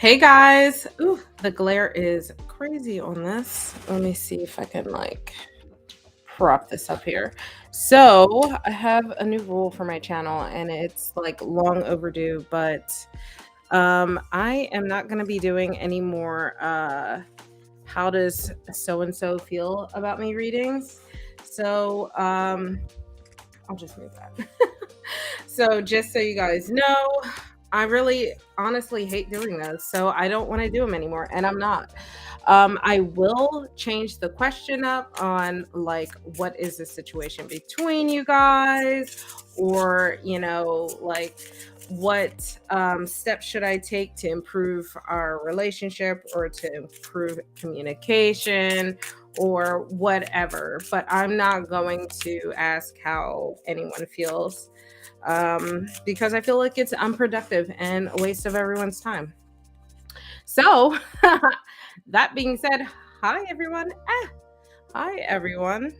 Hey guys. Ooh, the glare is crazy on this. Let me see if I can prop this up here. So, I have a new rule for my channel and it's like long overdue, but I am not going to be doing any more how does so and so feel about me readings. So, I'll just move that. So, just so you guys know, I really honestly hate doing those. So, I don't want to do them anymore. And I'm not. I will change the question up on like, what is the situation between you guys? Or, what steps should I take to improve our relationship or to improve communication or whatever. But I'm not going to ask how anyone feels because I feel like it's unproductive and a waste of everyone's time. So, that being said, hi everyone. Hi everyone.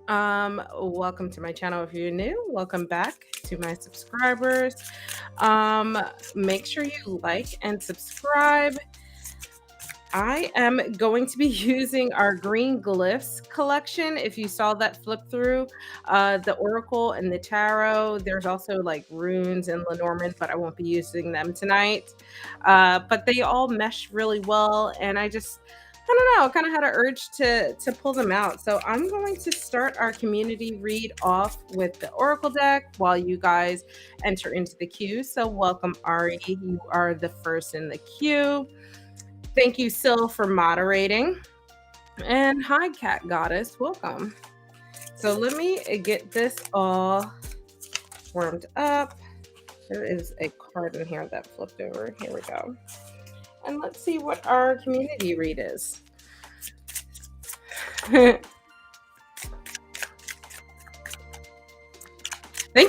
Welcome to my channel if you're new. Welcome back to my subscribers. Make sure you like and subscribe. I am going to be using our green glyphs collection. If you saw that flip through, the oracle and the tarot. There's also like runes and Lenormand, but I won't be using them tonight. But they all mesh really well, and I don't know, kind of had an urge to pull them out. So I'm going to start our community read off with the oracle deck while you guys enter into the queue. So welcome, Ari. You are the first in the queue. Thank you, Sil, for moderating. And hi, Cat Goddess. Welcome. So let me get this all warmed up. There is a card in here that flipped over. Here we go. And let's see what our community read is. Thank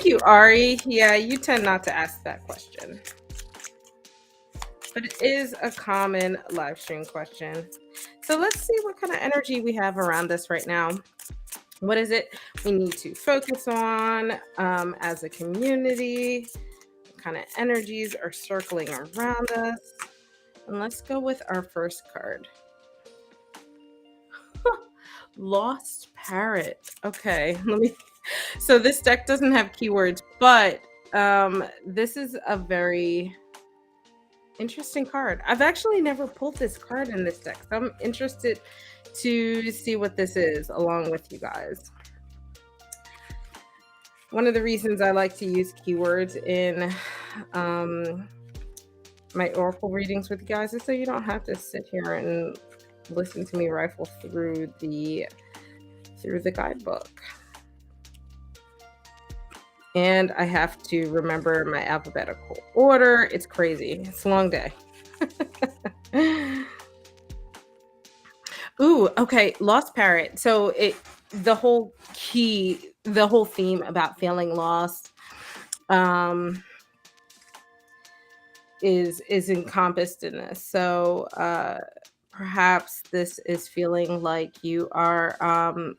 you, Ari. Yeah, you tend not to ask that question. But it is a common live stream question. So let's see what kind of energy we have around us right now. What is it we need to focus on as a community? What kind of energies are circling around us? And let's go with our first card. Lost Parrot. Okay, so this deck doesn't have keywords, but this is a very interesting card. I've actually never pulled this card in this deck, so I'm interested to see what this is along with you guys. One of the reasons I like to use keywords in my oracle readings with you guys is so you don't have to sit here and listen to me rifle through the guidebook. And I have to remember my alphabetical order. It's crazy. It's a long day. Ooh, okay. Lost Parrot. So the whole theme about feeling lost is encompassed in this. So perhaps this is feeling like you are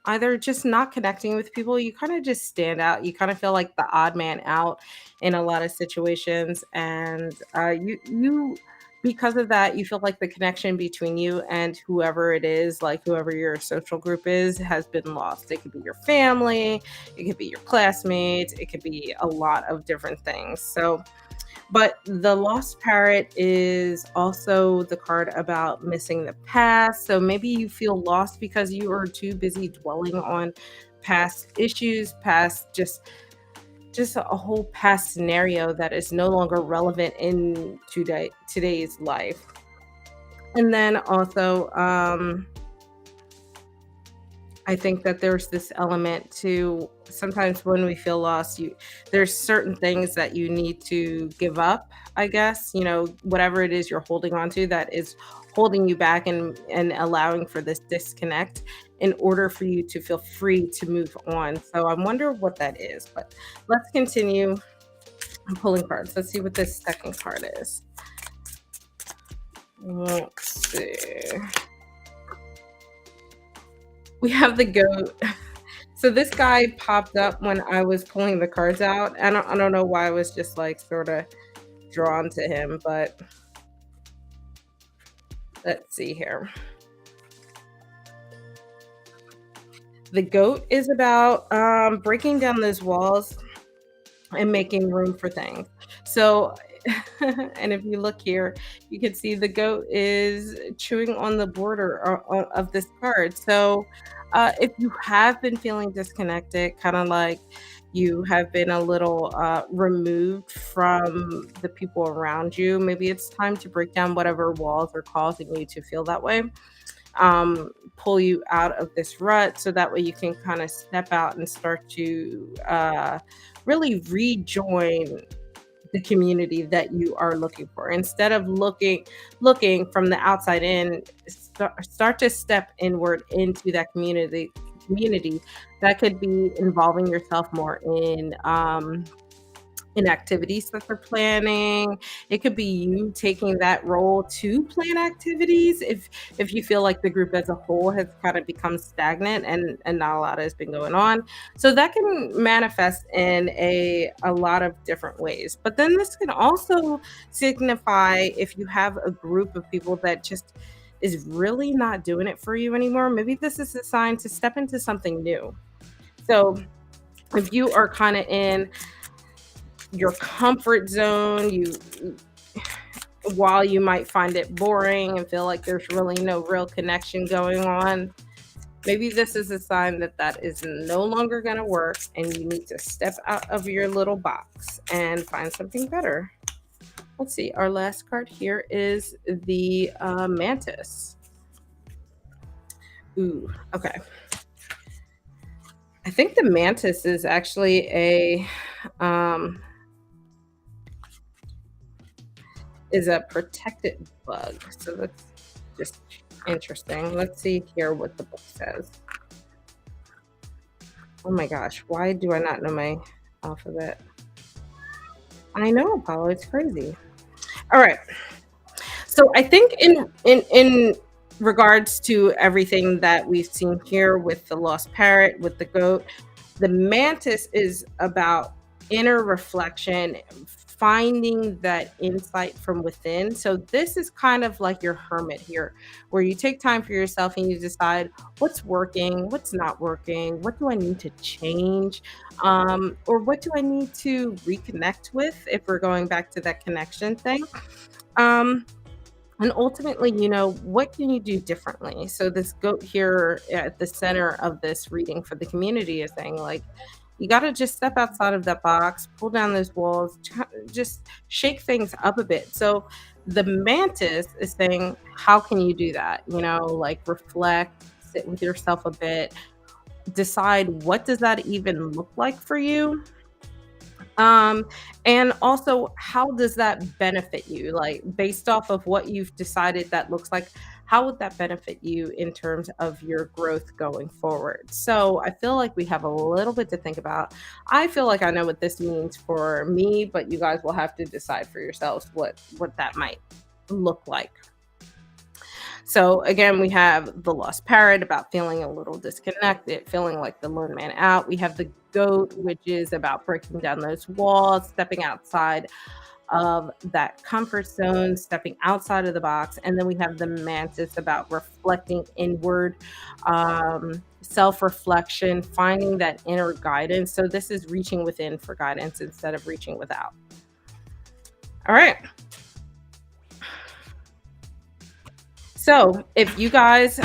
either just not connecting with people. You kind of just stand out. You kind of feel like the odd man out in a lot of situations, and you because of that, you feel like the connection between you and whoever it is, like whoever your social group is, has been lost. It could be your family, it could be your classmates, it could be a lot of different things. So but the Lost Parrot is also the card about missing the past. So maybe you feel lost because you are too busy dwelling on past issues, past just a whole past scenario that is no longer relevant in today's life. And then also I think that there's this element to sometimes when we feel lost, there's certain things that you need to give up, I guess, whatever it is you're holding on to that is holding you back and allowing for this disconnect in order for you to feel free to move on. So I wonder what that is, but let's continue pulling cards. Let's see what this second card is. Let's see. We have the goat. So this guy popped up when I was pulling the cards out. I don't know why I was just like sort of drawn to him, but Let's see here. The goat is about breaking down those walls and making room for things. So, and if you look here, you can see the goat is chewing on the border of this card. So, if you have been feeling disconnected, kind of like you have been a little removed from the people around you, maybe it's time to break down whatever walls are causing you to feel that way. Pull you out of this rut so that way you can kind of step out and start to really rejoin the community that you are looking for instead of looking from the outside in. Start to step inward into that community that could be involving yourself more in activities that they're planning. It could be you taking that role to plan activities if you feel like the group as a whole has kind of become stagnant and not a lot has been going on. So that can manifest in a lot of different ways. But then this can also signify if you have a group of people that just is really not doing it for you anymore. Maybe this is a sign to step into something new. So if you are kind of in your comfort zone, you while you might find it boring and feel like there's really no real connection going on, maybe this is a sign that that is no longer going to work and you need to step out of your little box and find something better. Let's see, our last card here is the mantis. Ooh, okay. I think the mantis is actually a protected bug. So that's just interesting. Let's see here what the book says. Oh my gosh, why do I not know my alphabet? I know, Apollo, it's crazy. All right. So I think in regards to everything that we've seen here with the lost parrot, with the goat, the mantis is about inner reflection, finding that insight from within. So this is kind of like your hermit here, where you take time for yourself and you decide what's working, what's not working, what do I need to change, or what do I need to reconnect with if we're going back to that connection thing. Um, and ultimately, what can you do differently? So this goat here at the center of this reading for the community is saying, like, you got to just step outside of that box, pull down those walls, just shake things up a bit. So the mantis is saying, how can you do that? Like reflect, sit with yourself a bit, decide what does that even look like for you, um, and also, how does that benefit you? Like, based off of what you've decided that looks like, how would that benefit you in terms of your growth going forward? So, I feel like we have a little bit to think about. I feel like I know what this means for me, but you guys will have to decide for yourselves what that might look like. So again, we have the lost parrot about feeling a little disconnected, feeling like the lone man out. We have the goat, which is about breaking down those walls, stepping outside of that comfort zone, stepping outside of the box. And then we have the mantis about reflecting inward, self reflection, finding that inner guidance. So this is reaching within for guidance instead of reaching without. All right. So if you guys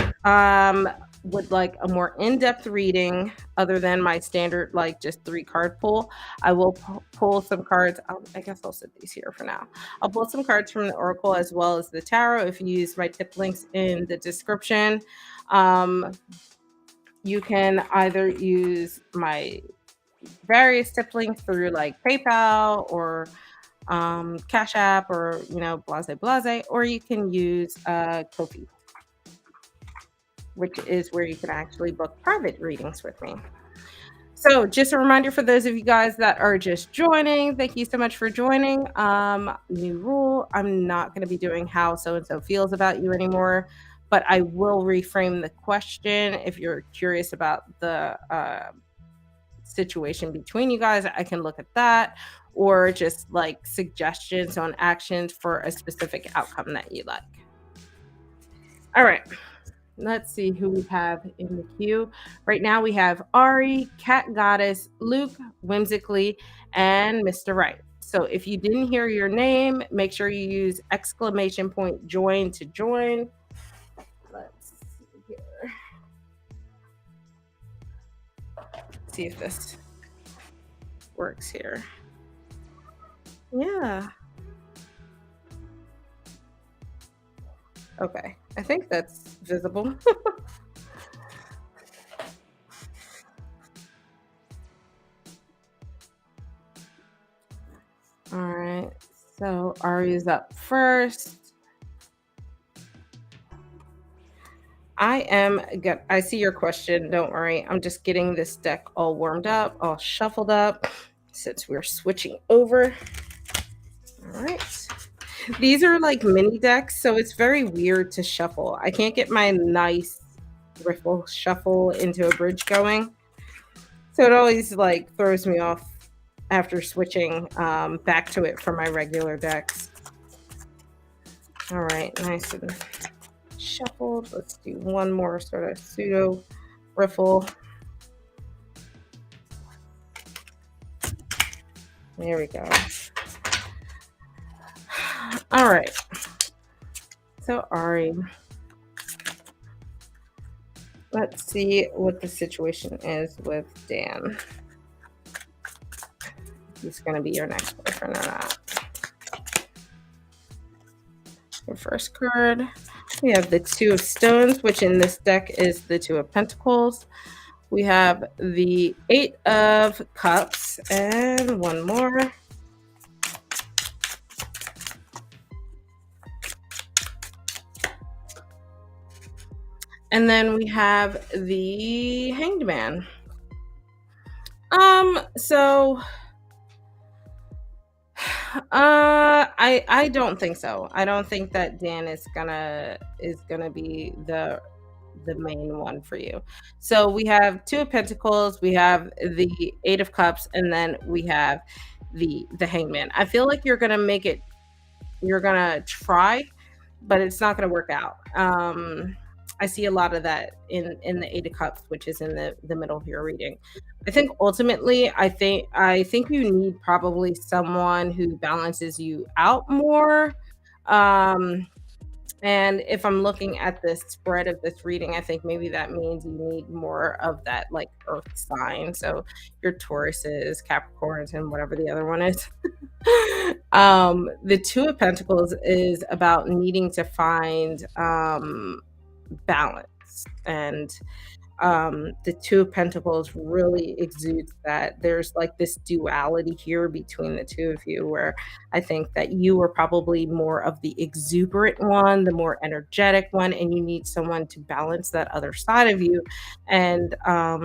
would like a more in-depth reading other than my standard, like just 3-card pull, I will pull some cards. I guess I'll set these here for now. I'll pull some cards from the Oracle as well as the Tarot. If you use my tip links in the description, you can either use my various tip links through like PayPal or Cash App or blase, or you can use Kofi, which is where you can actually book private readings with me. So just a reminder for those of you guys that are just joining, thank you so much for joining. New rule, I'm not going to be doing how so-and-so feels about you anymore, but I will reframe the question. If you're curious about the situation between you guys, I can look at that, or just like suggestions on actions for a specific outcome that you like. All right. Let's see who we have in the queue. Right now we have Ari, Cat Goddess, Luke, Whimsically, and Mr. Right. So if you didn't hear your name, make sure you use exclamation point join to join. Let's see here. See if this works here. Yeah. Okay. I think that's visible. All right. So Ari's up first. I am good. I see your question. Don't worry. I'm just getting this deck all warmed up, all shuffled up since we're switching over. All right. These are like mini decks, so it's very weird to shuffle. I can't get my nice riffle shuffle into a bridge going. So it always like throws me off after switching back to it for my regular decks. All right, nice and shuffled. Let's do one more sort of pseudo riffle. There we go. All right. So Ari, let's see what the situation is with Dan. He's going to be your next boyfriend or not. Your first card. We have the Two of Stones, which in this deck is the Two of Pentacles. We have the Eight of Cups and one more. And then we have the Hanged Man. So I don't think so. I don't think that Dan is gonna be the main one for you. So we have Two of Pentacles, we have the Eight of Cups, and then we have the Hangman. I feel like you're gonna make it. You're gonna try, but it's not gonna work out. I see a lot of that in the Eight of Cups, which is in the middle of your reading. I think ultimately, I think you need probably someone who balances you out more. Um, and if I'm looking at the spread of this reading, I think maybe that means you need more of that like earth sign. So your Tauruses, Capricorns, and whatever the other one is. The Two of Pentacles is about needing to find balance, and the Two of Pentacles really exudes that there's like this duality here between the two of you, where I think that you are probably more of the exuberant one, the more energetic one, and you need someone to balance that other side of you. And I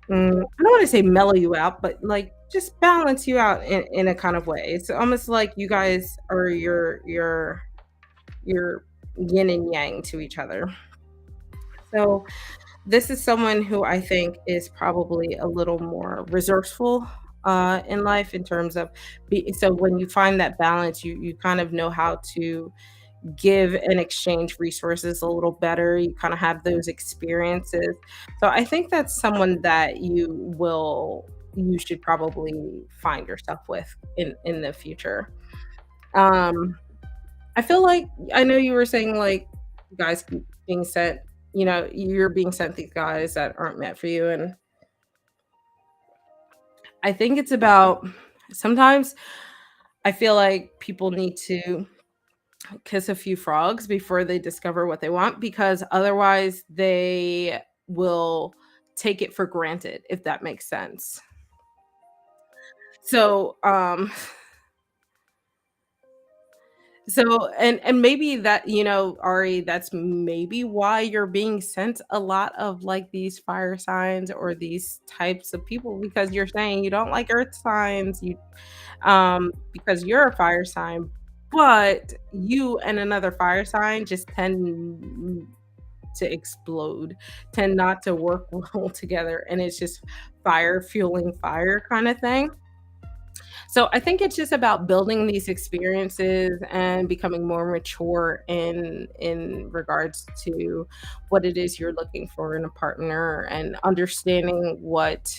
don't want to say mellow you out, but like just balance you out in a kind of way. It's almost like you guys are your yin and yang to each other. So this is someone who I think is probably a little more resourceful in life in terms of so when you find that balance, you kind of know how to give and exchange resources a little better. You kind of have those experiences. So I think that's someone that you should probably find yourself with in the future. Um I feel like I know you were saying like guys keep being sent, you're being sent these guys that aren't meant for you. And I think it's about sometimes I feel like people need to kiss a few frogs before they discover what they want, because otherwise they will take it for granted, if that makes sense. So and maybe that, Ari, that's maybe why you're being sent a lot of like these fire signs or these types of people, because you're saying you don't like earth signs, because you're a fire sign, but you and another fire sign just tend to explode, tend not to work well together, and it's just fire fueling fire kind of thing. So I think it's just about building these experiences and becoming more mature in regards to what it is you're looking for in a partner and understanding what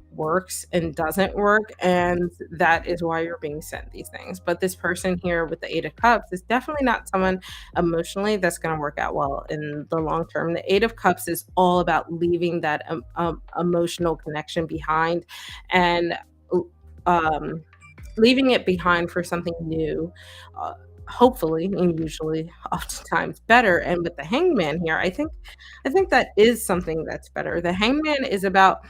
works and doesn't work, and that is why you're being sent these things. But this person here with the 8 of Cups is definitely not someone emotionally that's gonna work out well in the long term. The 8 of Cups is all about leaving that, emotional connection behind and, um, leaving it behind for something new, uh, hopefully, and usually oftentimes better. And with the Hangman here, I think that is something that's better. The Hangman is about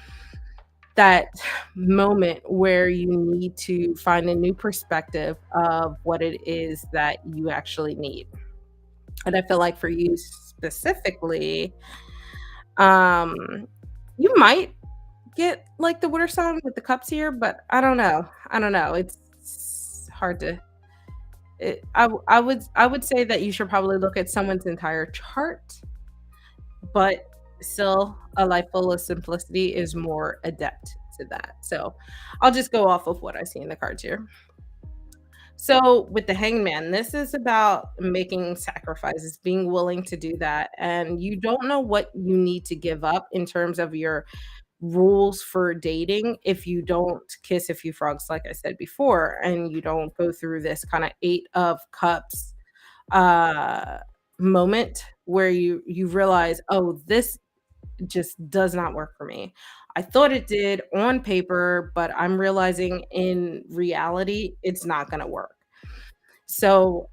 that moment where you need to find a new perspective of what it is that you actually need. And I feel like for you specifically, um, you might get like the water sign with the cups here, but I don't know. I don't know. It's hard to. I would say that you should probably look at someone's entire chart, but still a life full of simplicity is more adept to that. So I'll just go off of what I see in the cards here. So with the hangman, this is about making sacrifices, being willing to do that. And you don't know what you need to give up in terms of your rules for dating if you don't kiss a few frogs, like I said before, and you don't go through this kind of 8 of cups uh moment where you realize, oh, this just does not work for me. I thought it did on paper, but I'm realizing in reality it's not going to work. So,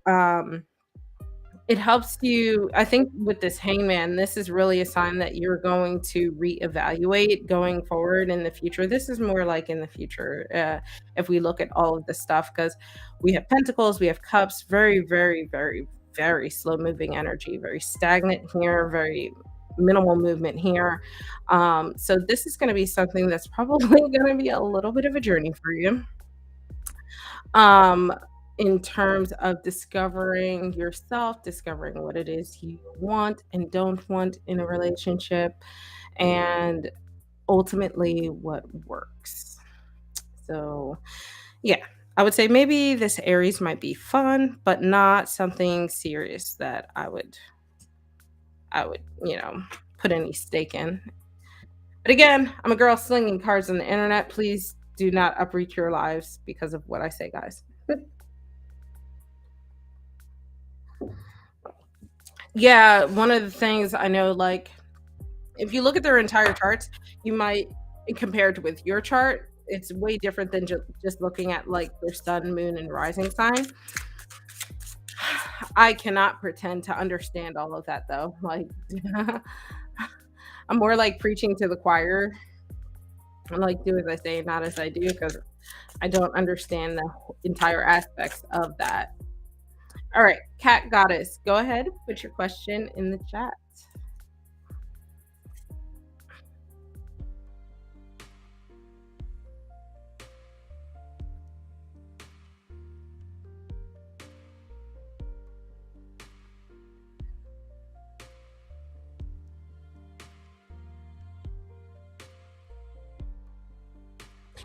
it helps you. I think with this hangman, this is really a sign that you're going to reevaluate going forward in the future. This is more like in the future, if we look at all of this stuff, because we have pentacles, we have cups, very, very, very, very slow moving energy, very stagnant here, very minimal movement here. So this is going to be something that's probably going to be a little bit of a journey for you. um in terms of discovering yourself, discovering what it is you want and don't want in a relationship, and ultimately what works. So yeah, I would say maybe this Aries might be fun, but not something serious that I would put any stake in. But again, I'm a girl slinging cards on the internet. Please do not uproot your lives because of what I say, guys. Yeah, one of the things I know, like, if you look at their entire charts, you might, compared with your chart, it's way different than just looking at like their sun, moon, and rising sign. I cannot pretend to understand all of that though. Like, I'm more like preaching to the choir. I'm like, do as I say, not as I do, because I don't understand the entire aspects of that. All right, Cat Goddess, go ahead, put your question in the chat.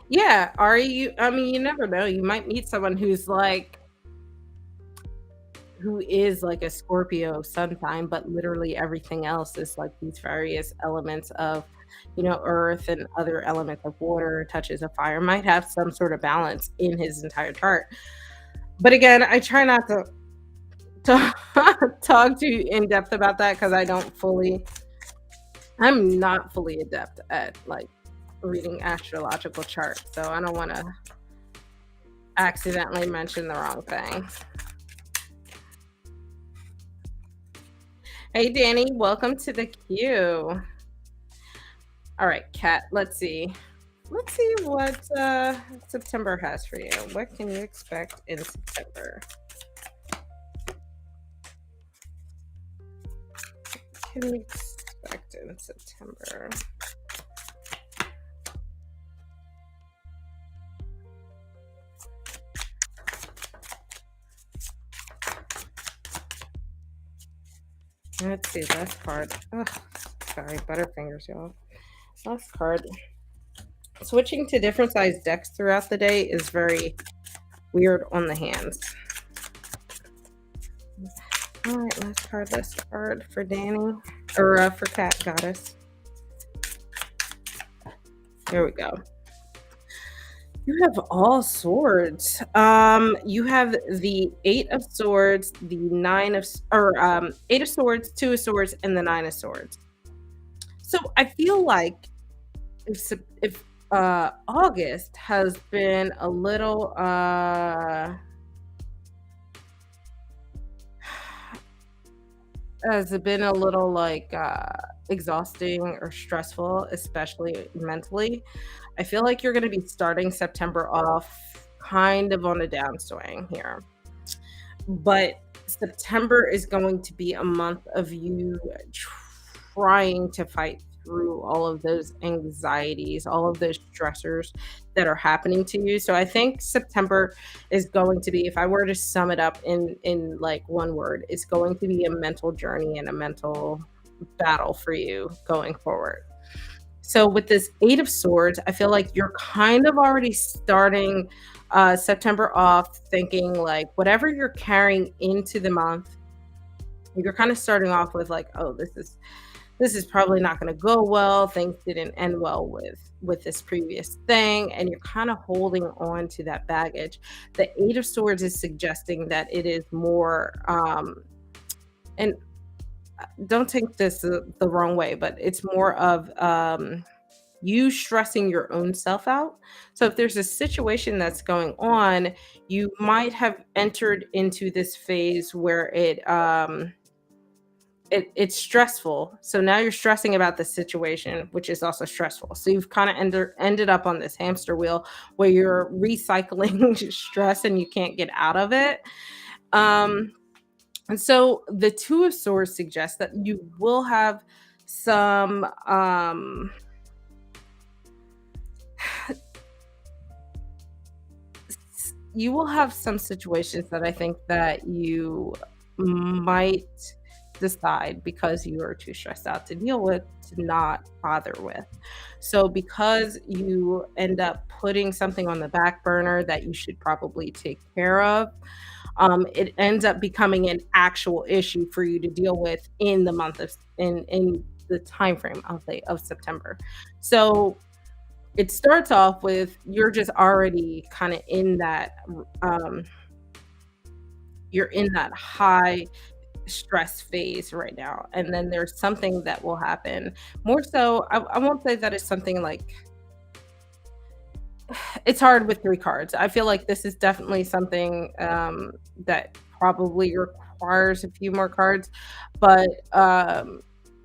Yeah, are you? I mean, you never know. You might meet someone who is like a Scorpio sun sign, but literally everything else is like these various elements of, earth and other elements of water, touches of fire, might have some sort of balance in his entire chart. But again, I try not to talk too in depth about that because I'm not fully adept at like reading astrological charts. So I don't want to accidentally mention the wrong thing. Hey, Danny, welcome to the queue. All right, Kat, let's see. Let's see what September has for you. What can you expect in September? What can you expect in September? Let's see, last card. Oh, sorry, butterfingers, y'all. Last card. Switching to different size decks throughout the day is very weird on the hands. All right, let's card this card for Danny, or for Cat Goddess. Here we go. You have all swords. You have the Eight of Swords, the Nine of, or Eight of Swords, Two of Swords, and the Nine of Swords. So I feel like if August has been a little like exhausting or stressful, especially mentally. I feel like you're going to be starting September off kind of on a downswing here. But September is going to be a month of you trying to fight through all of those anxieties, all of those stressors that are happening to you. So I think September is going to be, if I were to sum it up in like one word, it's going to be a mental journey and a mental battle for you going forward. So with this Eight of Swords, I feel like you're kind of already starting September off thinking like whatever you're carrying into the month, you're kind of starting off with like, oh, this is probably not going to go well. Things didn't end well with this previous thing, and you're kind of holding on to that baggage. The Eight of Swords is suggesting that it is more and don't take this the wrong way, but it's more of you stressing your own self out. So if there's a situation that's going on, you might have entered into this phase where it's stressful. So now you're stressing about the situation, which is also stressful. So you've kind of ended up on this hamster wheel where you're recycling stress and you can't get out of it. Um, and so the Two of Swords suggests that you will have some you will have some situations that I think that you might decide because you are too stressed out to deal with to not bother with. So because you end up putting something on the back burner that you should probably take care of, it ends up becoming an actual issue for you to deal with in the month of in the time frame, I'll say, of September. So it starts off with you're just already kind of in that um you're in that high stress phase right now, and then there's something that will happen more so. I won't say that it's something like it's hard with 3 cards. I feel like this is definitely something that probably requires a few more cards, but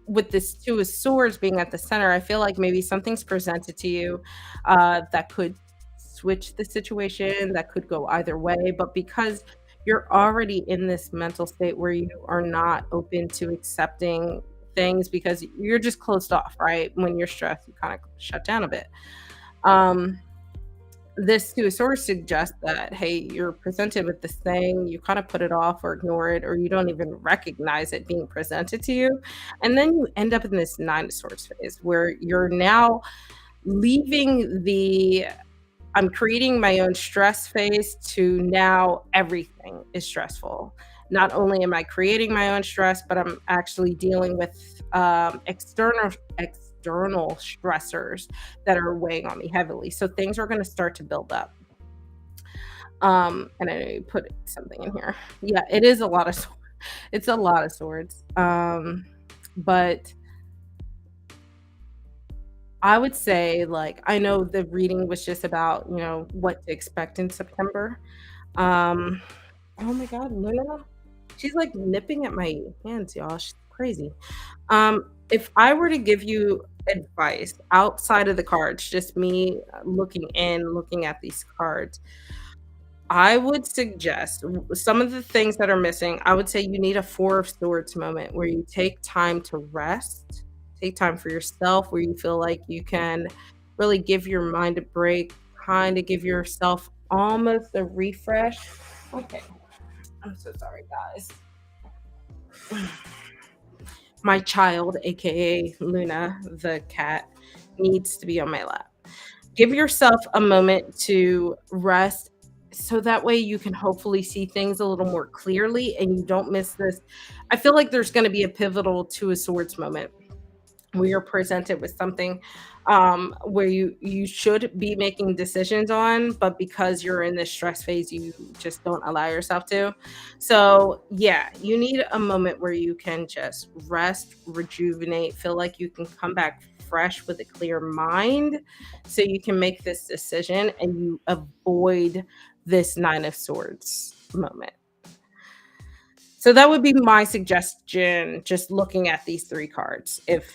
with this Two of Swords being at the center, I feel like maybe something's presented to you that could switch the situation, that could go either way. But because you're already in this mental state where you are not open to accepting things because you're just closed off, right? When you're stressed, you kind of shut down a bit. Um, this Two of Swords suggests that, hey, you're presented with this thing, you kind of put it off or ignore it, or you don't even recognize it being presented to you. And then you end up in this Nine of Swords phase where you're now leaving the I'm creating my own stress phase to now everything is stressful. Not only am I creating my own stress, but I'm actually dealing with external stressors that are weighing on me heavily. So things are going to start to build up. And I put something in here. Yeah, it is a lot of it's a lot of swords. But I would say, like, I know the reading was just about, what to expect in September. Um, oh my God, Luna, she's like nipping at my hands, y'all. She's crazy. If I were to give you advice outside of the cards, just me looking at these cards, I would suggest some of the things that are missing. I would say you need a Four of Swords moment where you take time to rest, take time for yourself, where you feel like you can really give your mind a break, kind of give yourself almost a refresh. Okay, I'm so sorry, guys. My child, aka Luna, the cat, needs to be on my lap. Give yourself a moment to rest so that way you can hopefully see things a little more clearly and you don't miss this. I feel like there's going to be a pivotal two of swords moment where you're presented with something where you should be making decisions on, but because you're in this stress phase, you just don't allow yourself to. So yeah, you need a moment where you can just rest, rejuvenate, feel like you can come back fresh with a clear mind so you can make this decision and you avoid this nine of swords moment. So that would be my suggestion, just looking at these three cards. If,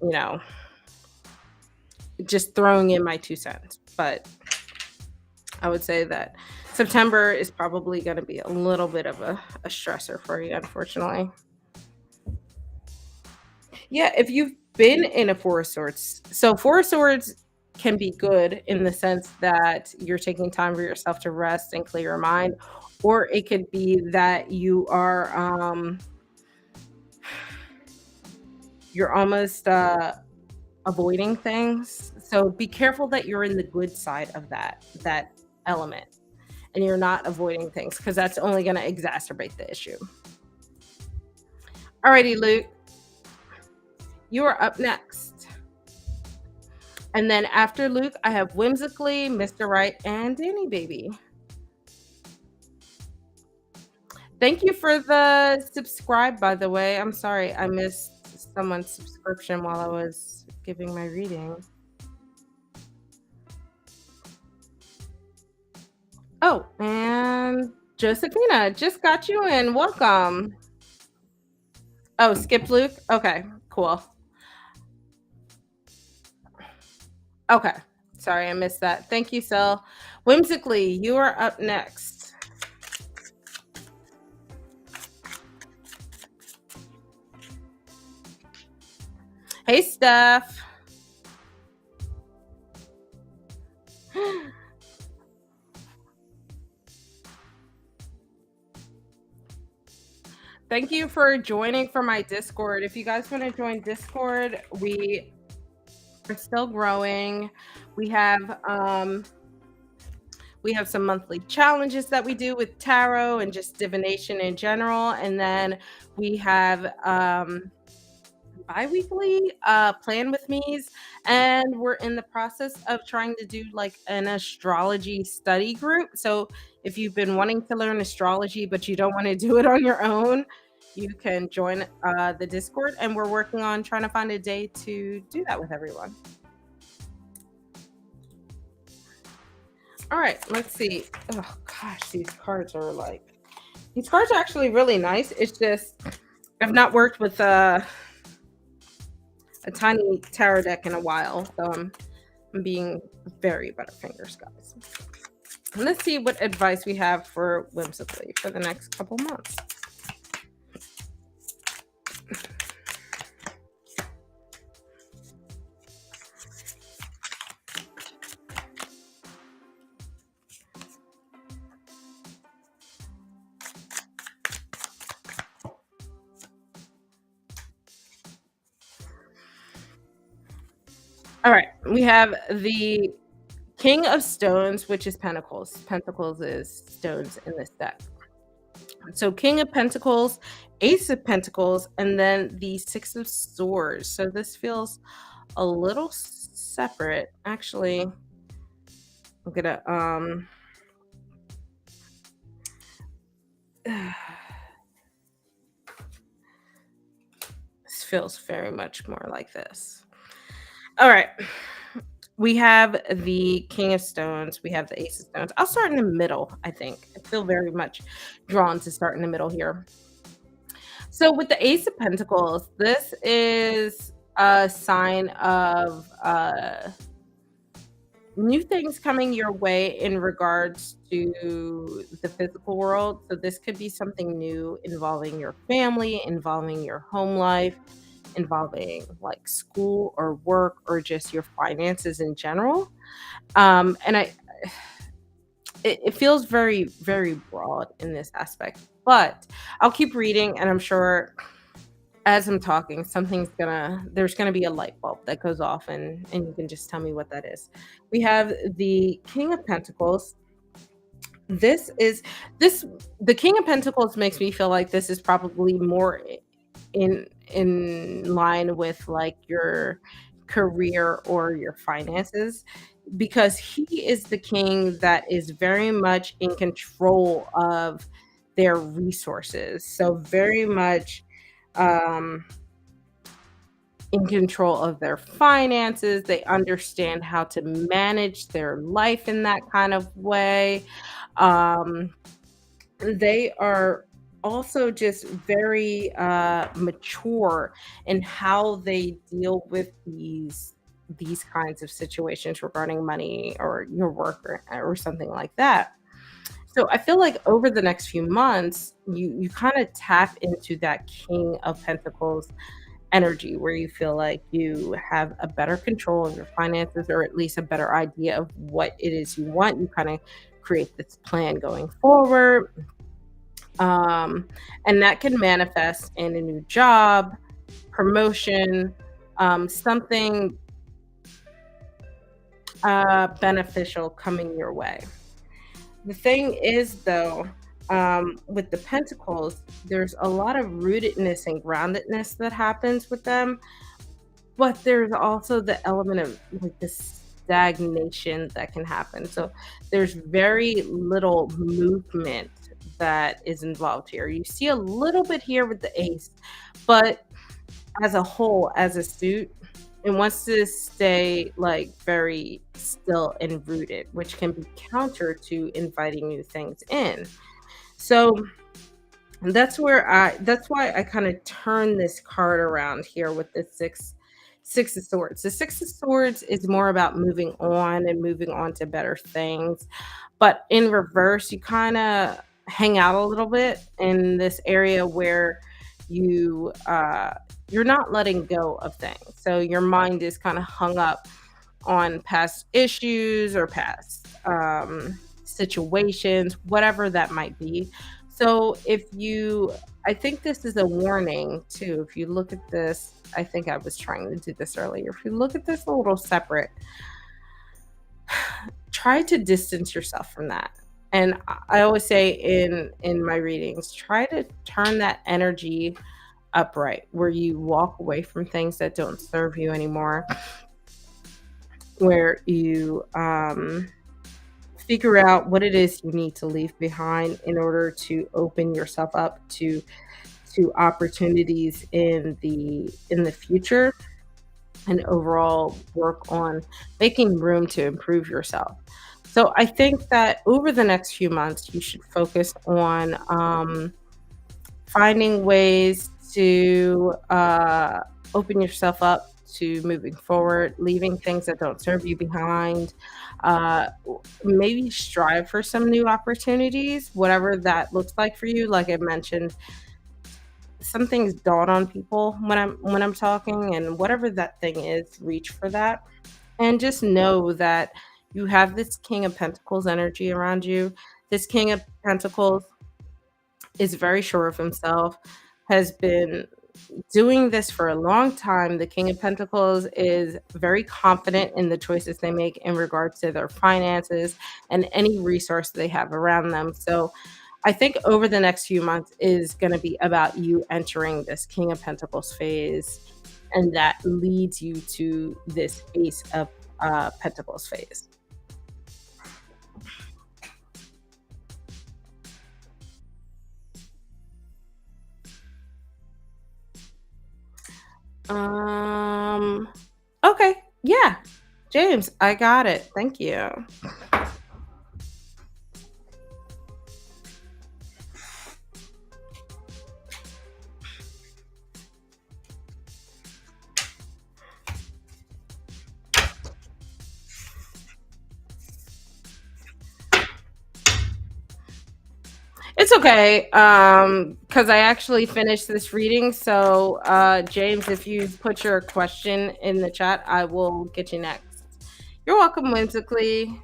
you know, just throwing in my 2 cents. But I would say that September is probably going to be a little bit of a stressor for you, unfortunately. Yeah, if you've been in a Four of Swords, so Four of Swords can be good in the sense that you're taking time for yourself to rest and clear your mind, or it could be that you're almost avoiding things. So be careful that you're in the good side of that element and you're not avoiding things because that's only going to exacerbate the issue. Alrighty, Luke, you are up next. And then after Luke, I have Whimsically, Mr. Right, and Danny Baby. Thank you for the subscribe, by the way. I'm sorry I missed someone's subscription while I was giving my reading. Oh, and Josephina, just got you in. Welcome. Oh, skip Luke? Okay, cool. Okay. Sorry, I missed that. Thank you, Sil. Whimsically, you are up next. Hey, Steph. Thank you for joining for my Discord. If you guys want to join Discord, we are still growing. We have some monthly challenges that we do with tarot and just divination in general, and then we have bi-weekly plan with me's, and we're in the process of trying to do like an astrology study group. So if you've been wanting to learn astrology but you don't want to do it on your own, you can join the Discord, and we're working on trying to find a day to do that with everyone. All right, let's see. Oh gosh, these cards are actually really nice. It's just I've not worked with a tiny tarot deck in a while, so I'm being very butterfingers, guys. And let's see what advice we have for Whimsically for the next couple months. All right, we have the King of Stones, which is Pentacles. Pentacles is stones in this deck. So King of Pentacles, Ace of Pentacles, and then the Six of Swords. So this feels a little separate. Actually, I'm gonna this feels very much more like this. All right. We have the King of Stones. We have the Ace of Stones. I'll start in the middle, I think. I feel very much drawn to start in the middle here. So with the Ace of Pentacles, this is a sign of new things coming your way in regards to the physical world. So this could be something new involving your family, involving your home life, involving like school or work or just your finances in general. And it feels very, very broad in this aspect, but I'll keep reading and I'm sure as I'm talking, there's gonna be a light bulb that goes off, and you can just tell me what that is. We have the King of Pentacles. This is this the King of Pentacles makes me feel like this is probably more in line with like your career or your finances, because he is the king that is very much in control of their resources. So very much um in control of their finances. They understand how to manage their life in that kind of way. Um, they are also just very mature in how they deal with these kinds of situations regarding money or your work or something like that. So I feel like over the next few months, you kind of tap into that King of Pentacles energy where you feel like you have a better control of your finances, or at least a better idea of what it is you want. You kind of create this plan going forward. Um, and that can manifest in a new job, promotion, something beneficial coming your way. The thing is, though, with the pentacles, there's a lot of rootedness and groundedness that happens with them, but there's also the element of like the stagnation that can happen. So there's very little movement that is involved here. You see a little bit here with the ace, but as a whole, as a suit, it wants to stay like very still and rooted, which can be counter to inviting new things in. So that's why I kind of turn this card around here with the six of swords. The six of swords is more about moving on and moving on to better things. But in reverse, you kind of hang out a little bit in this area where you're not letting go of things. So your mind is kind of hung up on past issues or past situations, whatever that might be. So I think this is a warning too. If you look at this, I think I was trying to do this earlier. If you look at this a little separate, try to distance yourself from that. And I always say in my readings, try to turn that energy upright, where you walk away from things that don't serve you anymore, where you figure out what it is you need to leave behind in order to open yourself up to opportunities in the future, and overall work on making room to improve yourself. So I think that over the next few months, you should focus on finding ways to open yourself up to moving forward, leaving things that don't serve you behind. Uh, Maybe strive for some new opportunities, whatever that looks like for you. Like I mentioned, some things dawn on people when I'm talking, and whatever that thing is, reach for that. And just know that you have this King of Pentacles energy around you. This King of Pentacles is very sure of himself, has been doing this for a long time. The King of Pentacles is very confident in the choices they make in regards to their finances and any resource they have around them. So I think over the next few months is going to be about you entering this King of Pentacles phase, and that leads you to this Ace of Pentacles phase. Um, okay. Yeah. James, I got it. Thank you. It's okay. Because I actually finished this reading. So, James, if you put your question in the chat, I will get you next. You're welcome, Whimsically.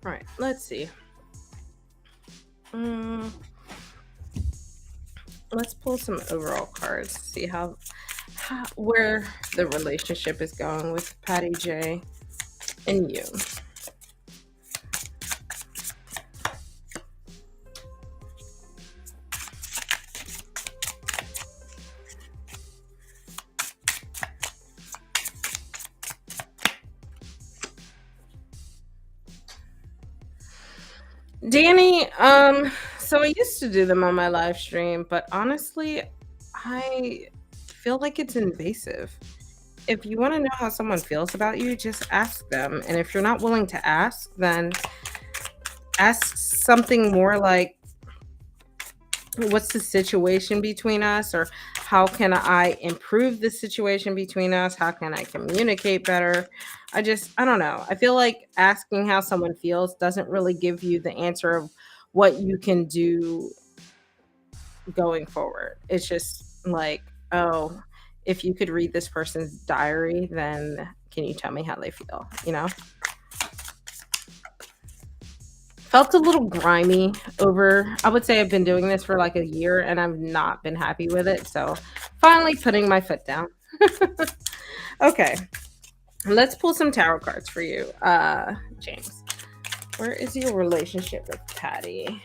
All right, let's see. Mm, let's pull some overall cards, see how where the relationship is going with Patty J and you. Danny, so I used to do them on my live stream, but honestly, I feel like it's invasive. If you want to know how someone feels about you, just ask them. And if you're not willing to ask, then ask something more like, what's the situation between us? Or how can I improve the situation between us? How can I communicate better? I don't know. I feel like asking how someone feels doesn't really give you the answer of what you can do going forward. It's just like, oh, if you could read this person's diary, then can you tell me how they feel? Felt a little grimy over, I would say I've been doing this for like a year and I've not been happy with it. So finally putting my foot down. Okay. Let's pull some tarot cards for you, James. Where is your relationship with Patty?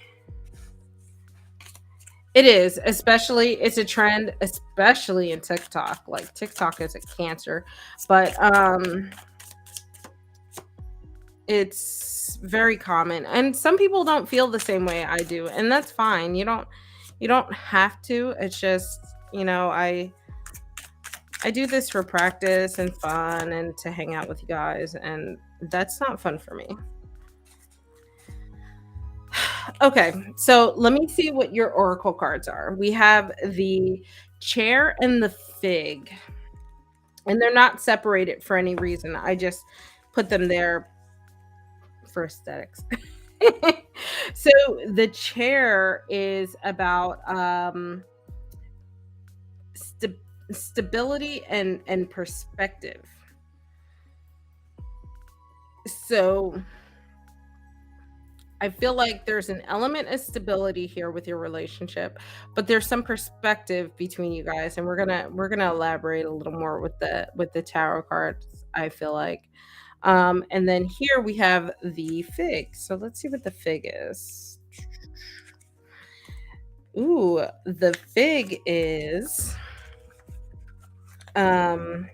It is, especially it's a trend, especially in TikTok. Like TikTok is a cancer, but it's very common. And some people don't feel the same way I do, and that's fine. You don't have to. It's just, I do this for practice and fun and to hang out with you guys, and that's not fun for me. Okay, so let me see what your oracle cards are. We have the chair and the fig, and they're not separated for any reason. I just put them there for aesthetics. So the chair is about stability and perspective. So I feel like there's an element of stability here with your relationship, but there's some perspective between you guys, and we're gonna elaborate a little more with the tarot cards, I feel like. And then here we have the fig. So let's see what the fig is. Ooh, the fig is um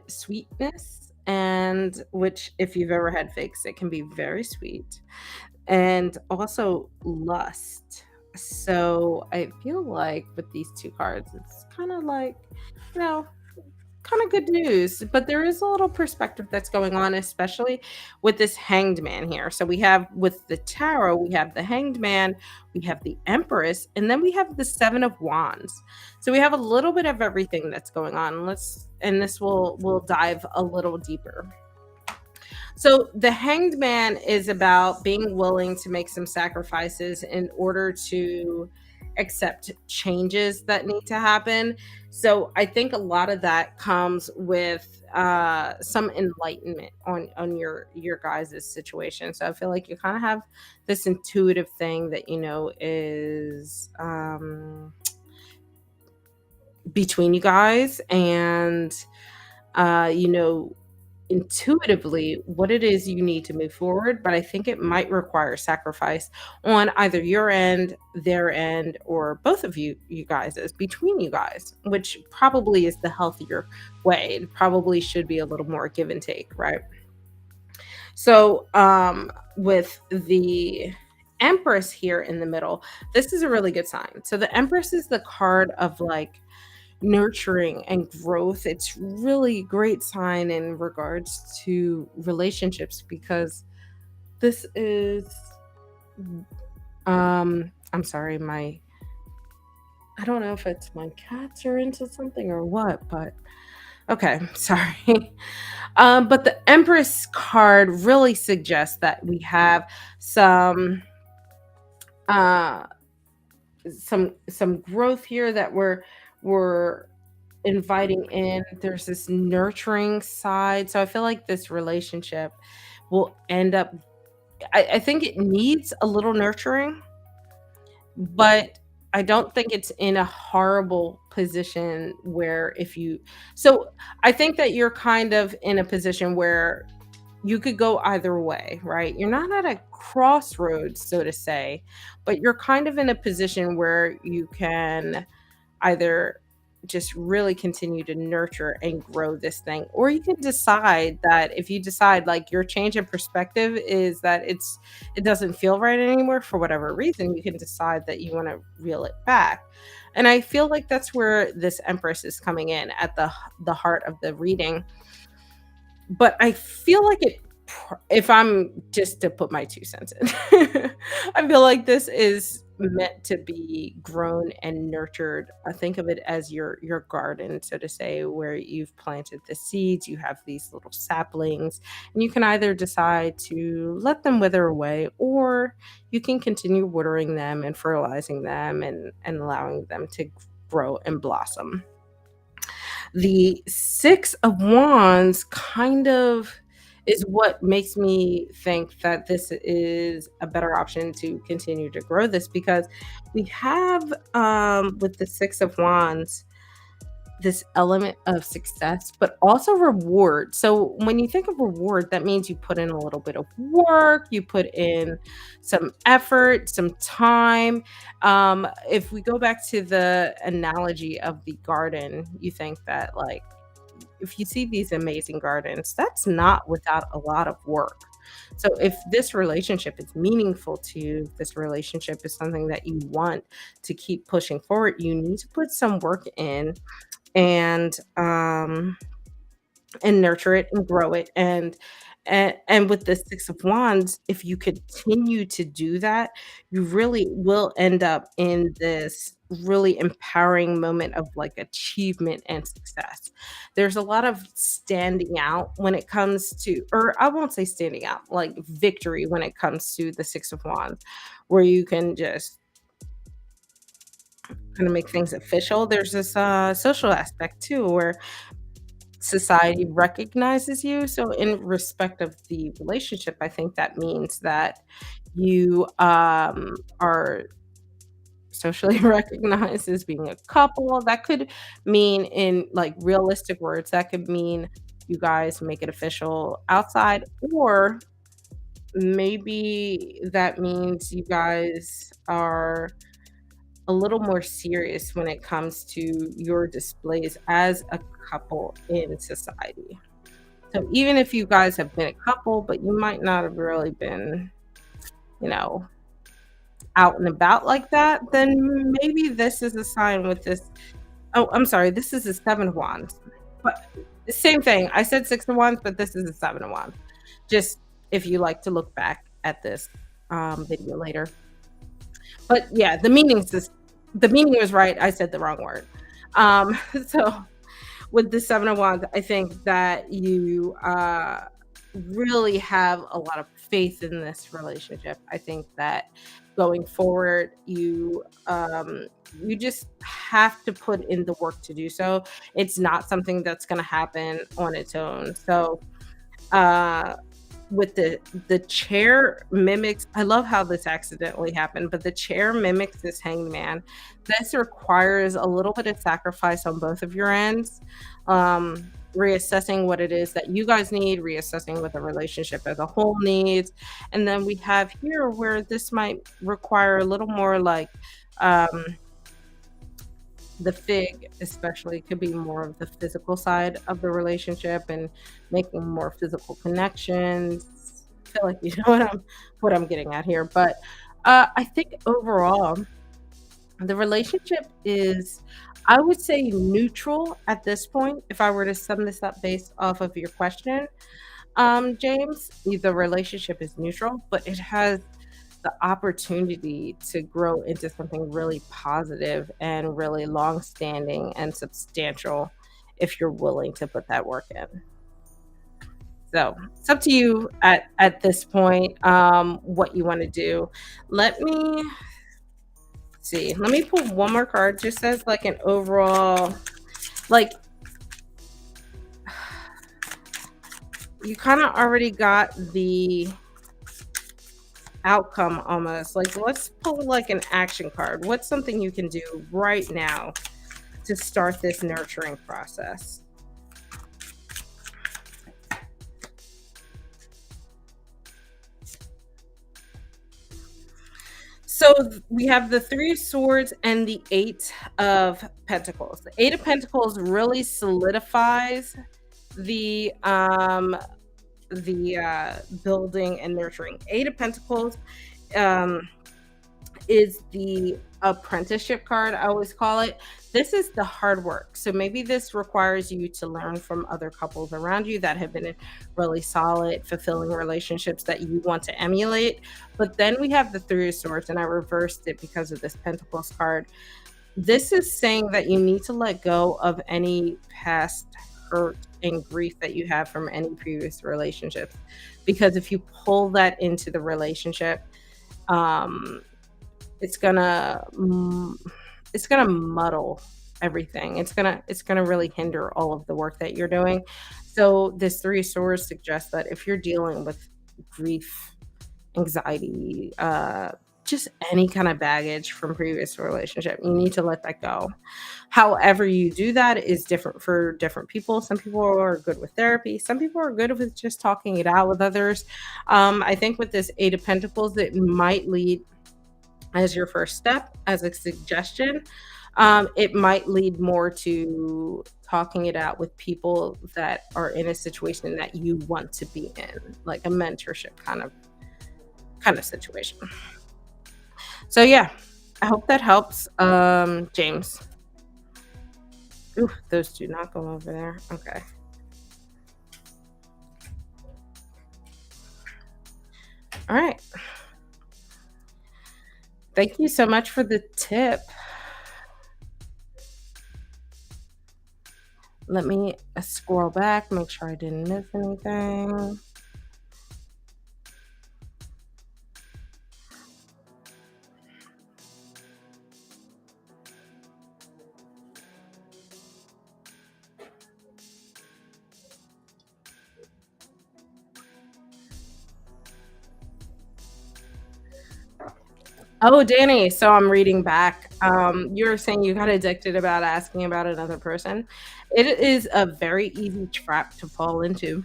sweetness, and which, if you've ever had figs, it can be very sweet, and also lust. So I feel like with these two cards, it's kind of like, you know, kind of good news, but there is a little perspective that's going on, especially with this hanged man here. So we have with the tarot, we have the hanged man, we have the empress, and then we have the seven of wands. So we have a little bit of everything that's going on. And this will dive a little deeper. So the hanged man is about being willing to make some sacrifices in order to accept changes that need to happen. So I think a lot of that comes with some enlightenment on your guys' situation. So I feel like you kind of have this intuitive thing that is between you guys, and you know intuitively what it is you need to move forward, but I think it might require sacrifice on either your end, their end, or both of you guys, is between you guys, which probably is the healthier way. It probably should be a little more give and take, right? So with the Empress here in the middle, this is a really good sign. So the Empress is the card of like nurturing and growth. It's really great sign in regards to relationships, because this is I'm sorry, my I don't know if it's my cats are into something or what, but okay, sorry. But the Empress card really suggests that we have some uh some growth here that we're inviting in. There's this nurturing side. So I feel like this relationship will end up I think it needs a little nurturing, but I don't think it's in a horrible position where if you so I think that you're kind of in a position where you could go either way, right? You're not at a crossroads, so to say, but you're kind of in a position where you can either just really continue to nurture and grow this thing, or you can decide that if you decide like your change in perspective is that it doesn't feel right anymore for whatever reason, you can decide that you want to reel it back. And I feel like that's where this Empress is coming in at the heart of the reading, but I feel like if I'm just to put my 2 cents in, I feel like this is meant to be grown and nurtured. I think of it as your garden, so to say, where you've planted the seeds, you have these little saplings, and you can either decide to let them wither away, or you can continue watering them and fertilizing them and allowing them to grow and blossom. The Six of Wands kind of is what makes me think that this is a better option to continue to grow this, because we have with the Six of Wands this element of success, but also reward. So when you think of reward, that means you put in a little bit of work, you put in some effort, some time. If we go back to the analogy of the garden, you think that like if you see these amazing gardens, that's not without a lot of work. So if this relationship is meaningful to you, if this relationship is something that you want to keep pushing forward, you need to put some work in and nurture it and grow it, and with the Six of Wands, if you continue to do that, you really will end up in this really empowering moment of like achievement and success. There's a lot of standing out when it comes to, or I won't say standing out, like victory when it comes to the Six of Wands, where you can just kind of make things official. There's this social aspect too, where society recognizes you. So, in respect of the relationship, I think that means that you are socially recognized as being a couple. That could mean, in like realistic words, that could mean you guys make it official outside, or maybe that means you guys are a little more serious when it comes to your displays as a couple in society. So even if you guys have been a couple, but you might not have really been, you know, out and about like that, then maybe this is a sign with this. Oh, I'm sorry, this is a Seven of Wands. But same thing. I said Six of Wands, but this is a Seven of Wands. Just if you like to look back at this video later. But yeah, the meaning was right. I said the wrong word. So with the Seven of Wands, I think that you really have a lot of faith in this relationship. I think that going forward, you just have to put in the work to do so. It's not something that's going to happen on its own. So uh, with the chair mimics, I love how this accidentally happened, but the chair mimics this Hanged Man. This requires a little bit of sacrifice on both of your ends. Reassessing what it is that you guys need, reassessing what the relationship as a whole needs. And then we have here where this might require a little more like um the fig especially could be more of the physical side of the relationship and making more physical connections. I feel like you know what I'm getting at here. But I think overall the relationship is, I would say, neutral at this point. If I were to sum this up based off of your question, James, the relationship is neutral, but it has the opportunity to grow into something really positive and really long standing and substantial if you're willing to put that work in. So it's up to you at this point, what you want to do. Let me see. Let me pull one more card just as like an overall, like you kind of already got the outcome almost. Like, let's pull like an action card. What's something you can do right now to start this nurturing process? So we have the Three of Swords and the Eight of Pentacles. The Eight of Pentacles really solidifies the building and nurturing. Eight of Pentacles um is the apprenticeship card, I always call it. This is the hard work. So maybe this requires you to learn from other couples around you that have been in really solid, fulfilling relationships that you want to emulate. But then we have the Three of Swords, and I reversed it because of this Pentacles card. This is saying that you need to let go of any past hurt and grief that you have from any previous relationships. Because if you pull that into the relationship, um, it's gonna it's gonna muddle everything. It's gonna really hinder all of the work that you're doing. So this Three of Swords suggests that if you're dealing with grief, anxiety, just any kind of baggage from previous relationship, you need to let that go. However you do that is different for different people. Some people are good with therapy. Some people are good with just talking it out with others. I think with this Eight of Pentacles, it might lead as your first step, as a suggestion. It might lead more to talking it out with people that are in a situation that you want to be in, like a mentorship kind of situation. So yeah, I hope that helps. James. Ooh, those do not go over there. Okay. All right. Thank you so much for the tip. Let me scroll back, make sure I didn't miss anything. Oh, Danny, so I'm reading back. You were saying you got addicted about asking about another person. It is a very easy trap to fall into.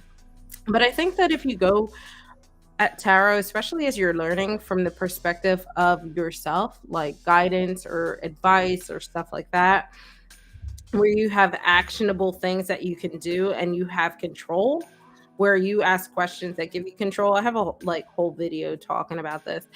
But I think that if you go at tarot, especially as you're learning from the perspective of yourself, like guidance or advice or stuff like that, where you have actionable things that you can do and you have control, where you ask questions that give you control. I have a like whole video talking about this,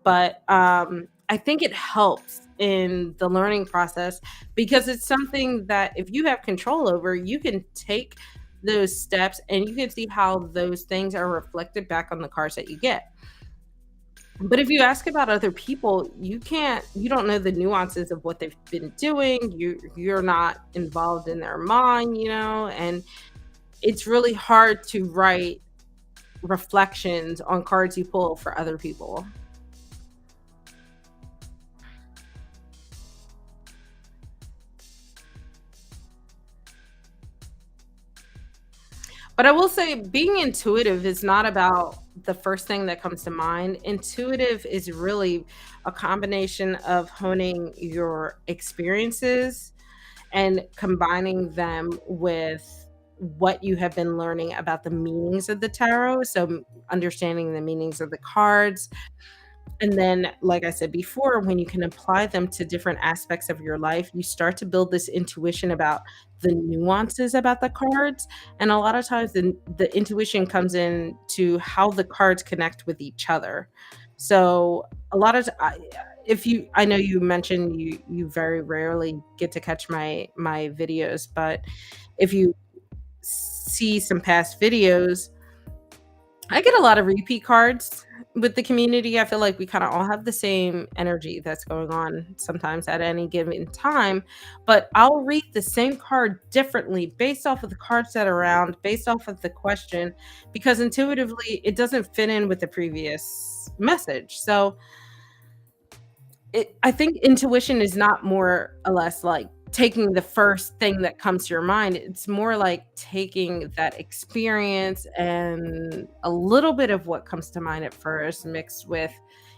but I think it helps in the learning process because it's something that if you have control over, you can take those steps and you can see how those things are reflected back on the cards that you get. But if you ask about other people, you don't know the nuances of what they've been doing. You're not involved in their mind, and it's really hard to write reflections on cards you pull for other people. But I will say being intuitive is not about the first thing that comes to mind. Intuitive is really a combination of honing your experiences and combining them with what you have been learning about the meanings of the tarot. So, understanding the meanings of the cards, and then, like I said before, when you can apply them to different aspects of your life, you start to build this intuition about the nuances about the cards. And a lot of times, the intuition comes in to how the cards connect with each other. So, a lot of if you, I know you mentioned you very rarely get to catch my videos, but if you see some past videos, I get a lot of repeat cards with the community. I feel like we kinda all have the same energy that's going on sometimes at any given time, but I'll read the same card differently based off of the cards that are around, based off of the question, because intuitively it doesn't fit in with the previous message. So, I think intuition is not more or less like taking the first thing that comes to your mind. It's more like taking that experience and a little bit of what comes to mind at first, mixed with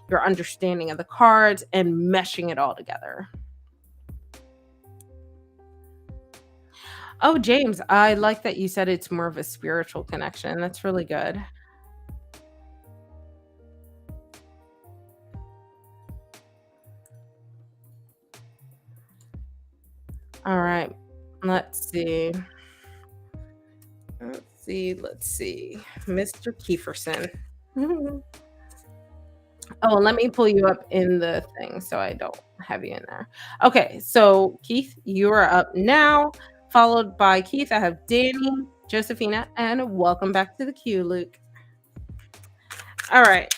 your understanding of the cards and meshing it all together. Oh, James, I like that you said it's more of a spiritual connection. That's really good. All right. Let's see. Let's see. Mr. Kieferson. Oh, let me pull you up in the thing so I don't have you in there. Okay, so Keith, you are up now, followed by Keith. I have Danny, Josephina, and welcome back to the queue, Luke. All right.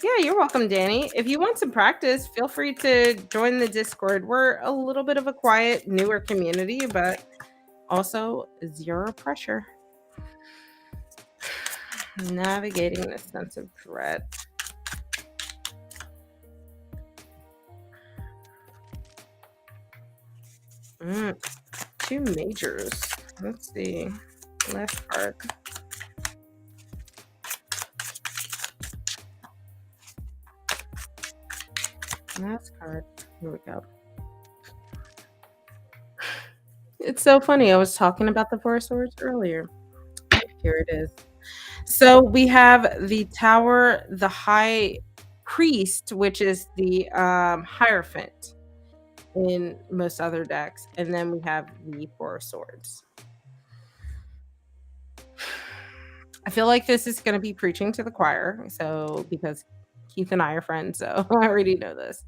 Yeah, you're welcome, Danny. If you want some practice, feel free to join the Discord. We're a little bit of a quiet, newer community, but also zero pressure. Navigating the sense of dread. Mm, two majors. Let's see. Left card. Last card. Here we go. It's so funny. I was talking about the Four of Swords earlier. Here it is. So we have the Tower, the High Priest, which is the Hierophant in most other decks, and then we have the Four of Swords. I feel like this is going to be preaching to the choir, so because Keith and I are friends, so I already know this.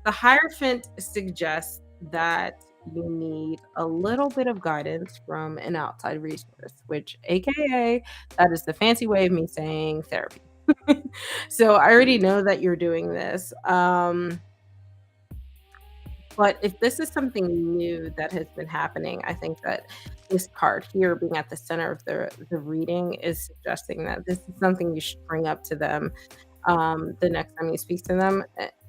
The Hierophant suggests that you need a little bit of guidance from an outside resource, which AKA that is the fancy way of me saying therapy. So I already know that you're doing this. But if this is something new that has been happening, I think that this card here being at the center of the reading is suggesting that this is something you should bring up to them the next time you speak to them.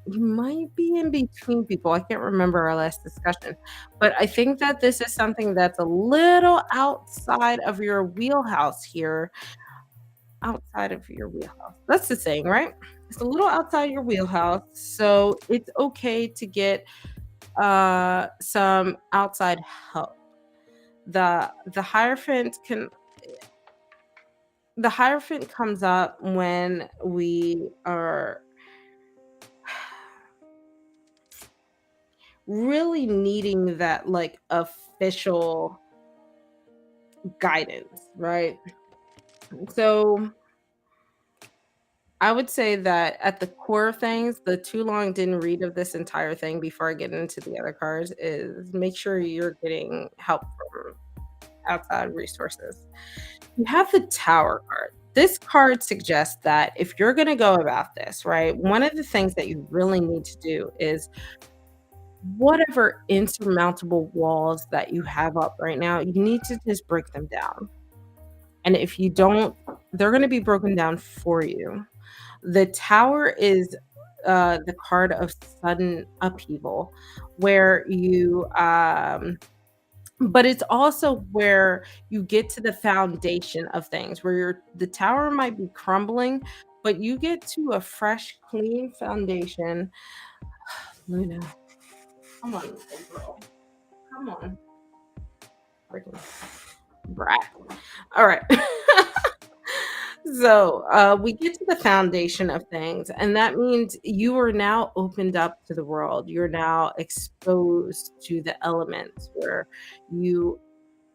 You might be in between people. I can't remember our last discussion, but I think that this is something that's a little outside of your wheelhouse here. Outside of your wheelhouse. That's the saying, right? It's a little outside your wheelhouse. So it's okay to get some outside help. The Hierophant can the Hierophant comes up when we are really needing that like official guidance, right? So I would say that at the core of things, the too long didn't read of this entire thing before I get into the other cards is make sure you're getting help from outside resources. You have the Tower card. This card suggests that if you're going to go about this, right, one of the things that you really need to do is whatever insurmountable walls that you have up right now, you need to just break them down. And if you don't, they're going to be broken down for you. The Tower is the card of sudden upheaval, where you but it's also where you get to the foundation of things, where the tower might be crumbling, but you get to a fresh, clean foundation. Luna, come on, little girl. Come on. Freaking brat. All right. So we get to the foundation of things, and that means you are now opened up to the world. You're now exposed to the elements where you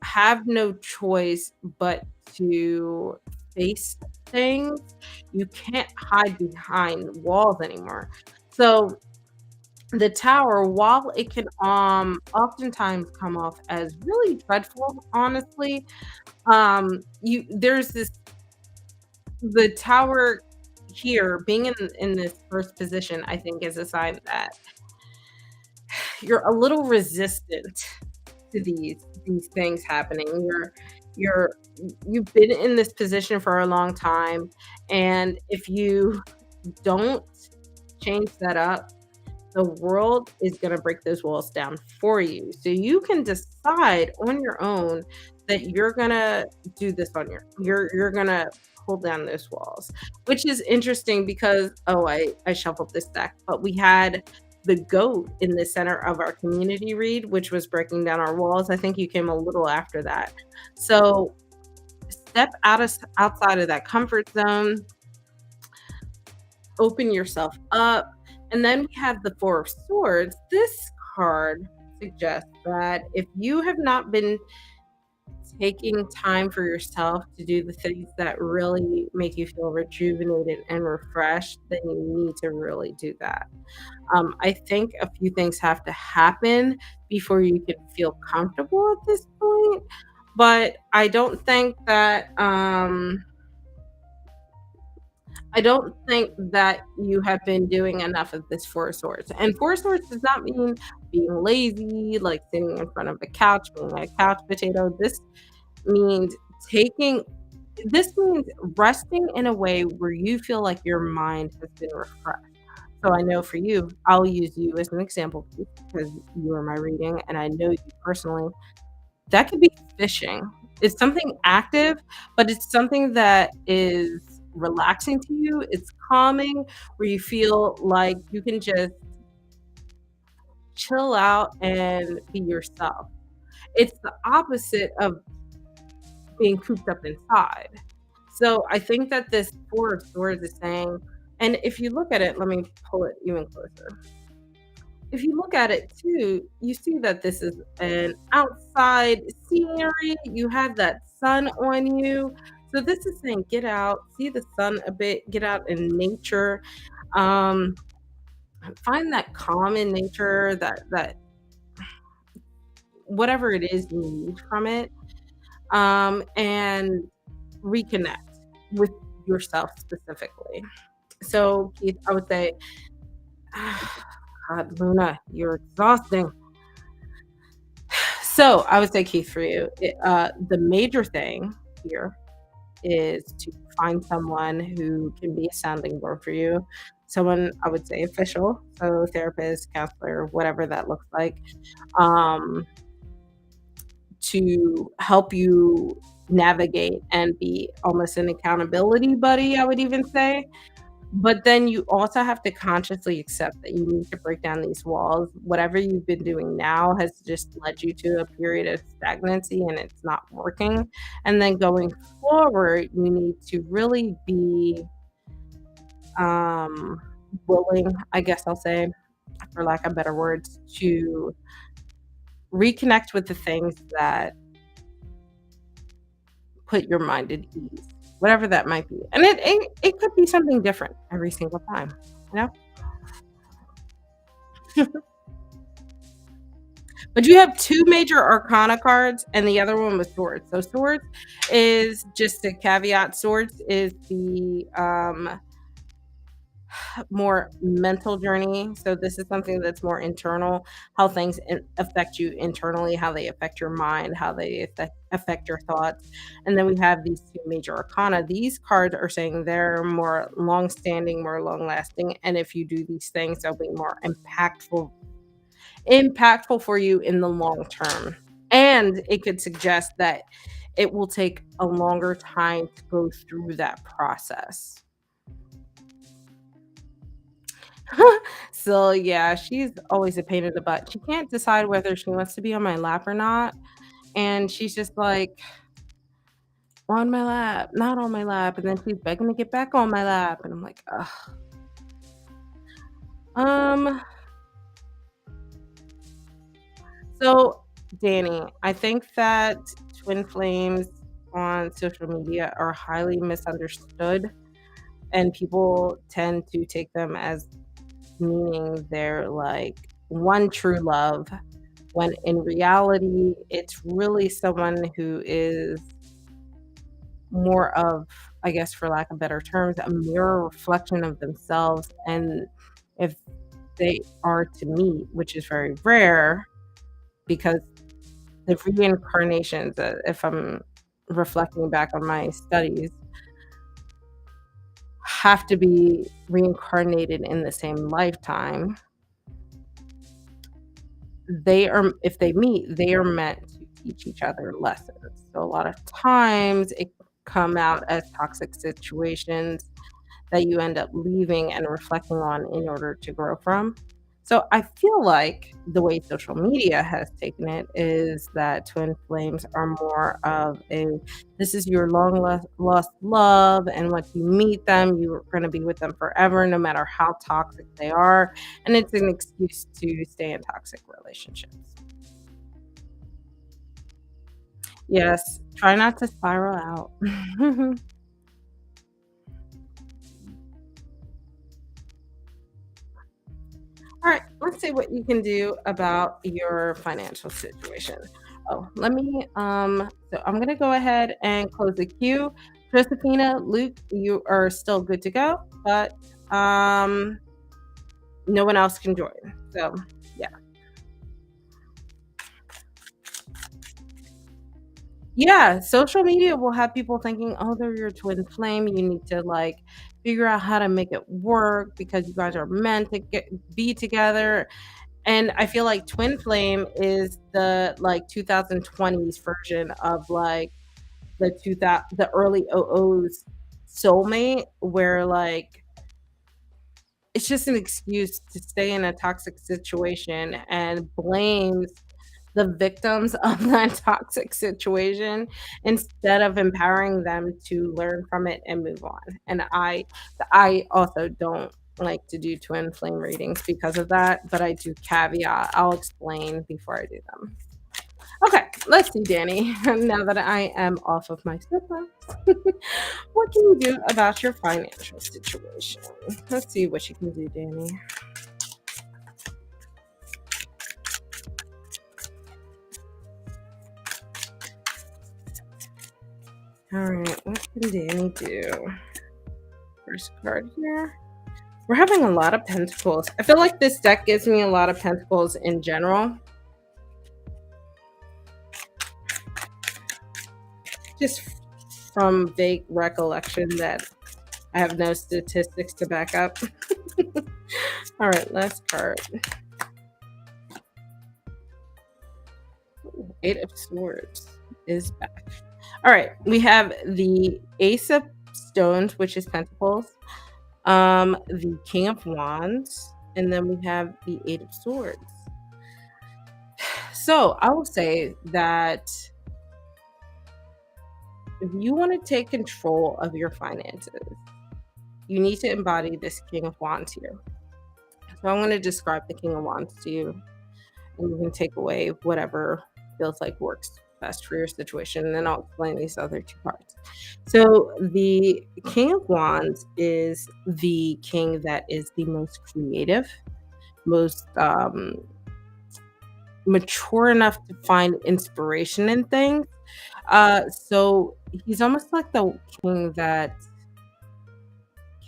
have no choice but to face things. You can't hide behind walls anymore. So the tower, while it can oftentimes come off as really dreadful, honestly, you there's this the tower here being in this first position, I think is a sign that you're a little resistant to these things happening. You're you've been in this position for a long time, and if you don't change that up, The world is gonna break those walls down for you. So you can decide on your own that you're gonna do this on you're gonna pull down those walls, which is interesting because I shuffled this deck, but we had the goat in the center of our community read, which was breaking down our walls. I think you came a little after that. So step outside of that comfort zone, open yourself up. And then we have the Four of Swords. This card suggests that if you have not been taking time for yourself to do the things that really make you feel rejuvenated and refreshed, then you need to really do that. I think a few things have to happen before you can feel comfortable at this point. But I don't think that you have been doing enough of this Four of Swords. And Four of Swords does not mean being lazy, like sitting in front of a couch, being a couch potato. Means taking this means resting in a way where you feel like your mind has been refreshed. So I know for you, I'll use you as an example because you are my reading and I know you personally. That could be fishing. It's something active, but it's something that is relaxing to you. It's calming, where you feel like you can just chill out and be yourself. It's the opposite of being cooped up inside. So I think that this Four of Swords is saying, and if you look at it, let me pull it even closer. If you look at it too, you see that this is an outside scenery. You have that sun on you. So this is saying get out, see the sun a bit, get out in nature. Um, find that calm in nature, that whatever it is you need from it. And reconnect with yourself specifically. So, Keith, I would say, God, Luna, you're exhausting. So, I would say, Keith, for you, the major thing here is to find someone who can be a sounding board for you. Someone I would say official, so therapist, counselor, whatever that looks like, um, to help you navigate and be almost an accountability buddy, I would even say. But then you also have to consciously accept that you need to break down these walls. Whatever you've been doing now has just led you to a period of stagnancy and it's not working. And then going forward, you need to really be um, willing, I guess I'll say, for lack of better words, to reconnect with the things that put your mind at ease, whatever that might be. And it could be something different every single time, you know? But you have 2 major arcana cards, and the other one was swords. So swords is just a caveat, swords is the, more mental journey. So this is something that's more internal, how things affect you internally, how they affect your mind, how they affect your thoughts. And then we have these 2 major arcana. These cards are saying they're more long-standing, more long-lasting, and if you do these things, they'll be more impactful for you in the long term. And it could suggest that it will take a longer time to go through that process. So, yeah, she's always a pain in the butt. She can't decide whether she wants to be on my lap or not, and she's just like, "On my lap, not on my lap," and then she's begging to get back on my lap, and I'm like, "Ugh." Um, so, Danny, I think that twin flames on social media are highly misunderstood, and people tend to take them as meaning they're, like, one true love, when in reality, it's really someone who is more of, I guess, for lack of better terms, a mirror reflection of themselves, and if they are to meet, which is very rare because the reincarnations, if I'm reflecting back on my studies, have to be reincarnated in the same lifetime. they are if they meet, they are meant to teach each other lessons. So a lot of times it come out as toxic situations that you end up leaving and reflecting on in order to grow from. So I feel like the way social media has taken it is that twin flames are more of a this is your lost love, and once you meet them, you're going to be with them forever, no matter how toxic they are. And it's an excuse to stay in toxic relationships. Yes, try not to spiral out. All right, let's see what you can do about your financial situation. Oh, so I'm gonna go ahead and close the queue. Josephina, Luke, you are still good to go, but no one else can join. So yeah. Yeah, social media will have people thinking, oh, they're your twin flame. You need to like figure out how to make it work because you guys are meant to be together. And I feel like twin flame is the, like, 2020s version of, like, the early '00s soulmate where, like, it's just an excuse to stay in a toxic situation and blames the victims of that toxic situation instead of empowering them to learn from it and move on. And I also don't like to do twin flame readings because of that, but I do caveat. I'll explain before I do them. Okay, let's see, Danny. Now that I am off of my soapbox, what can you do about your financial situation? Let's see what you can do, Danny. All right, what can Danny do? First card here. We're having a lot of pentacles. I feel like this deck gives me a lot of pentacles in general. Just from vague recollection that I have no statistics to back up. All right, last card. Ooh, Eight of Swords is back. All right, we have the Ace of Stones, which is Pentacles, the King of Wands, and then we have the Eight of Swords. So I will say that if you want to take control of your finances, you need to embody this King of Wands here. So I'm going to describe the King of Wands to you, and you can take away whatever feels like works best for your situation. And then I'll explain these other two parts. So the King of Wands is the king that is the most creative, most mature enough to find inspiration in things. So he's almost like the king that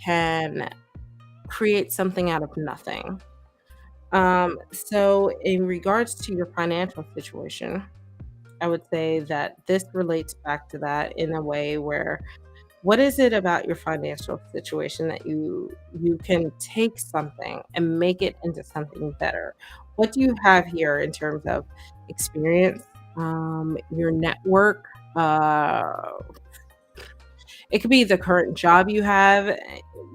can create something out of nothing. So in regards to your financial situation, I would say that this relates back to that in a way where what is it about your financial situation that you can take something and make it into something better? What do you have here in terms of experience, your network, it could be the current job you have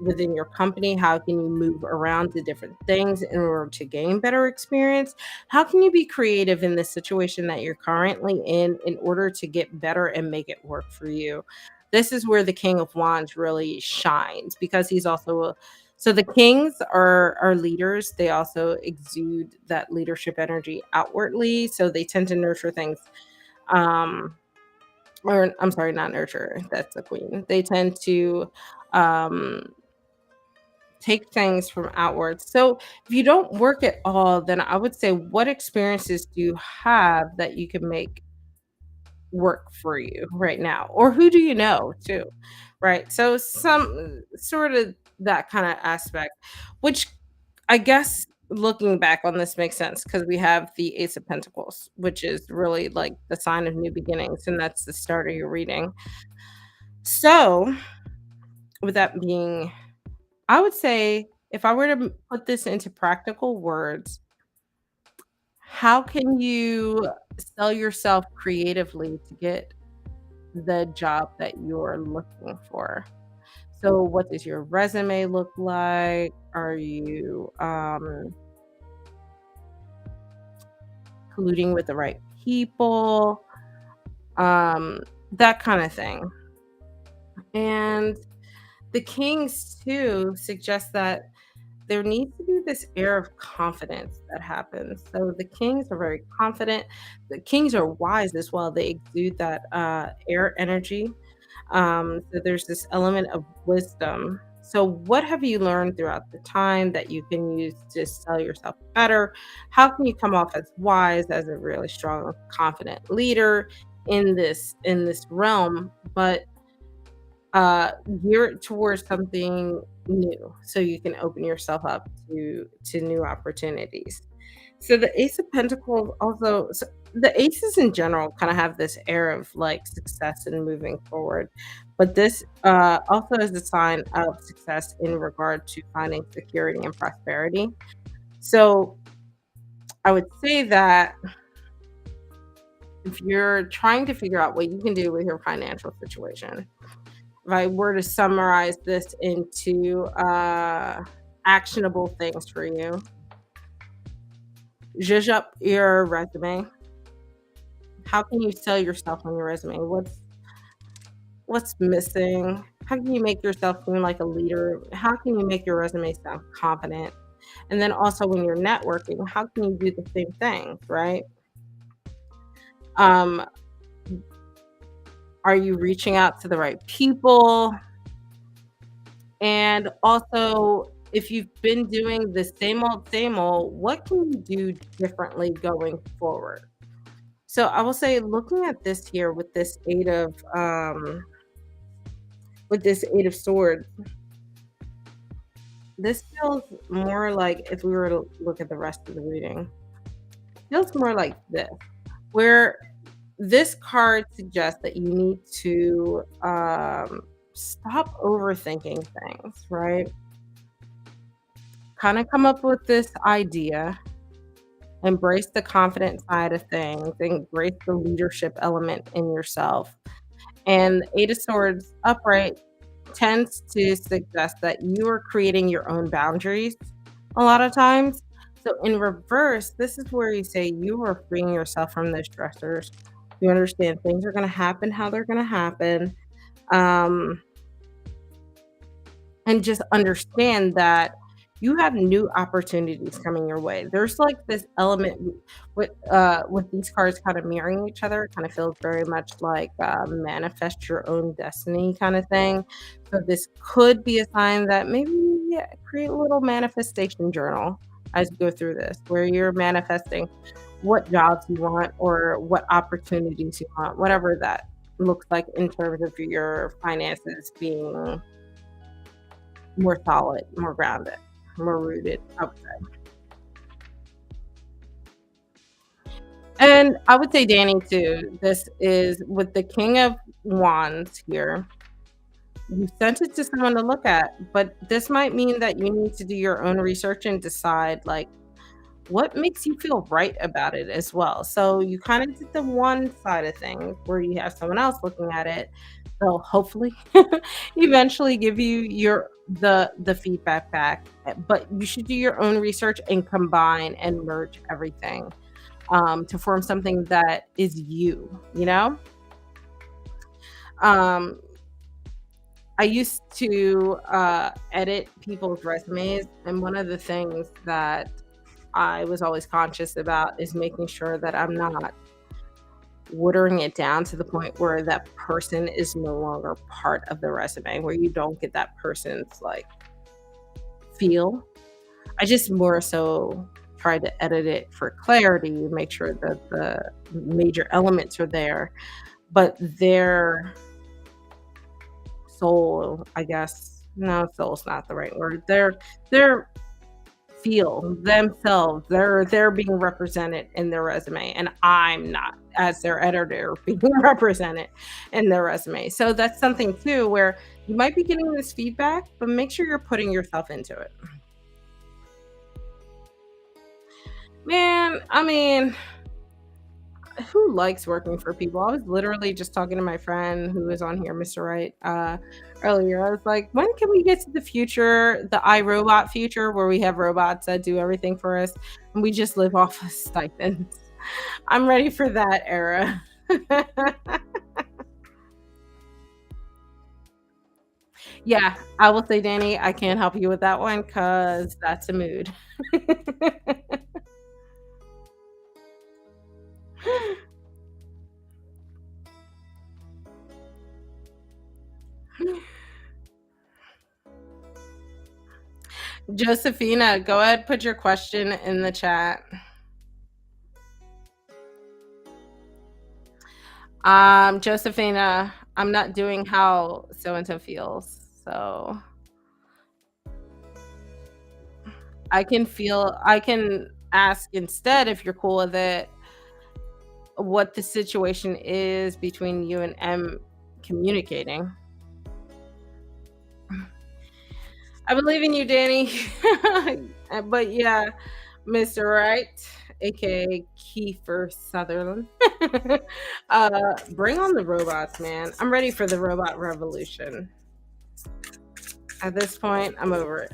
within your company. How can you move around to different things in order to gain better experience? How can you be creative in the situation that you're currently in order to get better and make it work for you? This is where the King of Wands really shines because he's also so the kings are leaders. They also exude that leadership energy outwardly. So they tend to nurture things um or I'm sorry, not nurture, that's the queen. They tend to um, take things from outwards. So if you don't work at all, then I would say, what experiences do you have that you can make work for you right now? Or who do you know too? Right. So some sort of that kind of aspect, which I guess looking back on this makes sense because we have the Ace of Pentacles, which is really like the sign of new beginnings, and that's the start of your reading. So, with that being, I would say if I were to put this into practical words, How can you sell yourself creatively to get the job that you're looking for? So what does your resume look like? Are you colluding with the right people? Um, that kind of thing. And the kings too suggest that there needs to be this air of confidence that happens. So the kings are very confident. The kings are wise as well. They exude that air energy. So there's this element of wisdom. So, what have you learned throughout the time that you can use to sell yourself better? How can you come off as wise, as a really strong, confident leader in this realm, but gear it towards something new so you can open yourself up to new opportunities. So the Ace of Pentacles also, so the aces in general kind of have this air of like success and moving forward, but this also is a sign of success in regard to finding security and prosperity. So I would say that if you're trying to figure out what you can do with your financial situation, if I were to summarize this into actionable things for you, zhuzh up your resume. How can you sell yourself on your resume? What's missing? How can you make yourself seem like a leader? How can you make your resume sound confident? And then also when you're networking, how can you do the same thing, right? Um, are you reaching out to the right people? And also, if you've been doing the same old, what can you do differently going forward? So I will say, looking at this here with this eight of swords, this feels more like, if we were to look at the rest of the reading, feels more like this, where this card suggests that you need to stop overthinking things, right? Kind of come up with this idea, embrace the confident side of things, embrace the leadership element in yourself. And Eight of Swords upright tends to suggest that you are creating your own boundaries a lot of times. So in reverse, this is where you say you are freeing yourself from those stressors. You understand things are going to happen how they're going to happen. Um, and just understand that you have new opportunities coming your way. There's like this element with these cards kind of mirroring each other. It kind of feels very much like manifest your own destiny kind of thing. So this could be a sign that maybe, yeah, create a little manifestation journal as you go through this, where you're manifesting what jobs you want or what opportunities you want, whatever that looks like in terms of your finances being more solid, more grounded, more rooted, I would say. And I would say, Danny, too, this is with the King of Wands here. You sent it to someone to look at, but this might mean that you need to do your own research and decide, like, what makes you feel right about it as well. So you kind of did the one side of things where you have someone else looking at it. They'll hopefully eventually give you the feedback back. But you should do your own research and combine and merge everything to form something that is you, you know? Um, I used to edit people's resumes, and one of the things that I was always conscious about is making sure that I'm not watering it down to the point where that person is no longer part of the resume, where you don't get that person's like feel. I just more so try to edit it for clarity, make sure that the major elements are there, but their soul, I guess, no, soul's not the right word. Their feel themselves, they're being represented in their resume, and I'm not, as their editor, being represented in their resume. So that's something too where you might be getting this feedback, but make sure you're putting yourself into it. Man, I mean, who likes working for people? I was literally just talking to my friend who was on here, Mr. Wright, earlier. I was like, when can we get to the future, the iRobot future, where we have robots that do everything for us and we just live off of stipends? I'm ready for that era. Yeah, I will say, Danny, I can't help you with that one because that's a mood. Josephina, go ahead, put your question in the chat. Josephina, I'm not doing how so and so feels. So I can ask instead if you're cool with it, what the situation is between you and M communicating. I believe in you, Danny. But yeah, Mr. Wright, aka Kiefer Sutherland. Bring on the robots, man. I'm ready for the robot revolution. At this point, I'm over it.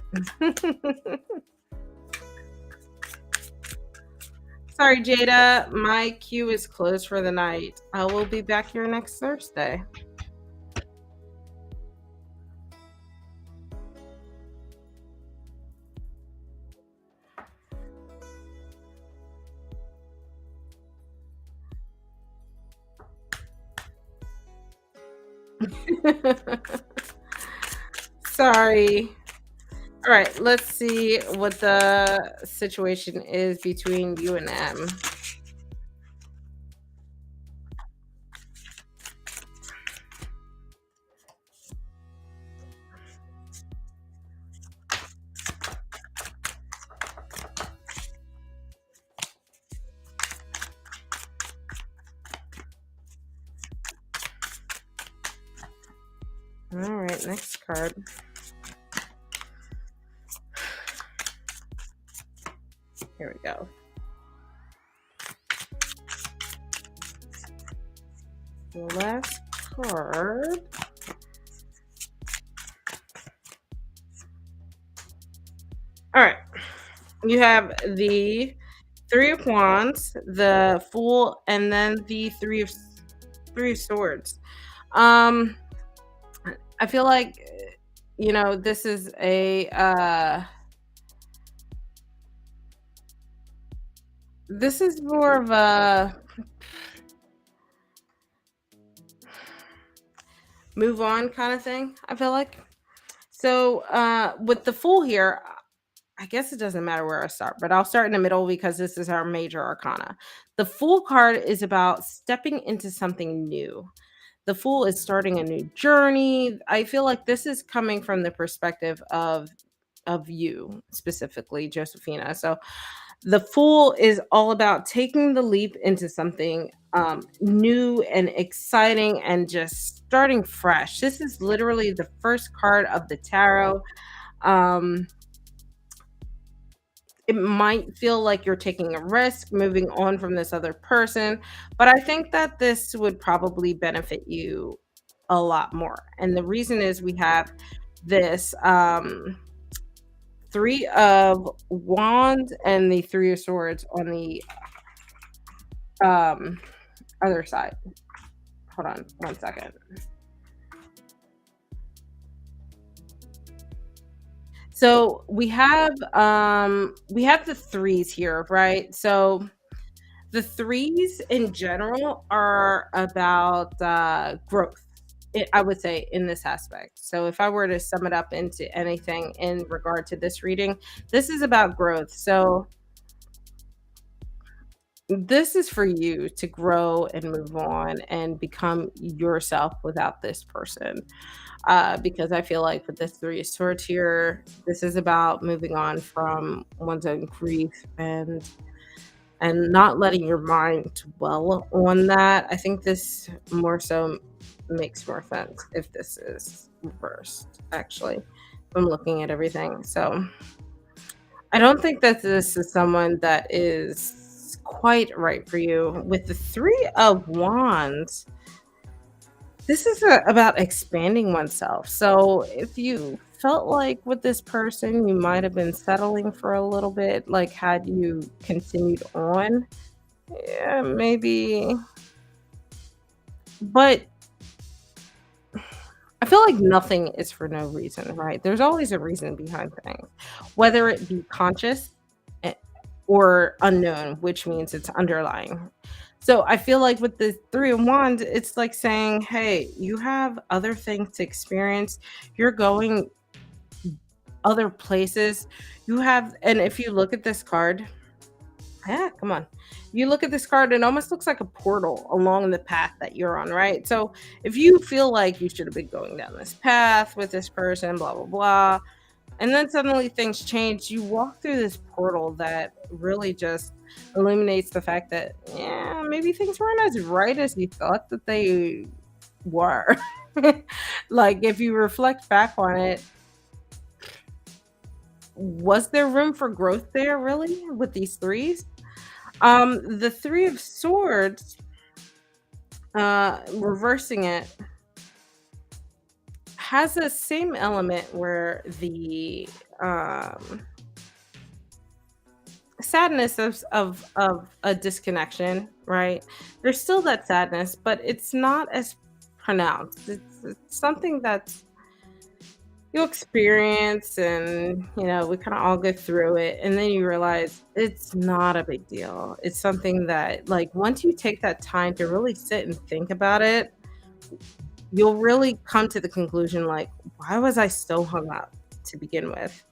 Sorry, Jada. My queue is closed for the night. I will be back here next Thursday. Sorry. All right, let's see what the situation is between you and M. All right, next card. Here we go. The last card. All right. You have the Three of Wands, the Fool, and then the Three of Swords. Um, I feel like this is a this is more of a move on kind of thing, I feel like. So with the Fool here, I guess it doesn't matter where I start, but I'll start in the middle because this is our major arcana. The Fool card is about stepping into something new. The Fool is starting a new journey. I feel like this is coming from the perspective of you specifically, Josephina. So the Fool is all about taking the leap into something new and exciting and just starting fresh. This is literally the first card of the tarot. Um, it might feel like you're taking a risk moving on from this other person, but I think that this would probably benefit you a lot more. And the reason is we have this Three of Wands and the Three of Swords on the um other side. Hold on one second. So we have the threes here, right? So the threes in general are about growth. I would say in this aspect. So if I were to sum it up into anything in regard to this reading, this is about growth. So this is for you to grow and move on and become yourself without this person. Because I feel like with this Three of Swords here, this is about moving on from one's own grief and not letting your mind dwell on that. I think this more so makes more sense if this is reversed, actually. I'm looking at everything. So I don't think that this is someone that is quite right for you. With the 3 of Wands, this is about expanding oneself. So if you felt like with this person, you might have been settling for a little bit, like had you continued on, yeah, maybe. But I feel like nothing is for no reason, right? There's always a reason behind things, whether it be conscious eh, or unknown, which means it's underlying. So I feel like with the 3 of Wands, it's like saying, hey, you have other things to experience. You're going other places. You have, and if you look at this card, yeah, come on. You look at this card, it almost looks like a portal along the path that you're on, right? So if you feel like you should have been going down this path with this person, blah, blah, blah, and then suddenly things change, you walk through this portal that really just illuminates the fact that, yeah, maybe things weren't as right as you thought that they were. Like, if you reflect back on it, was there room for growth there really with these threes? The 3 of Swords, reversing it, has the same element where the, sadness of a disconnection, right? There's still that sadness, but it's not as pronounced. It's something that's you experience and, we kinda all go through it, and then you realize it's not a big deal. It's something that, like, once you take that time to really sit and think about it, you'll really come to the conclusion, like, "Why was I so hung up to begin with?"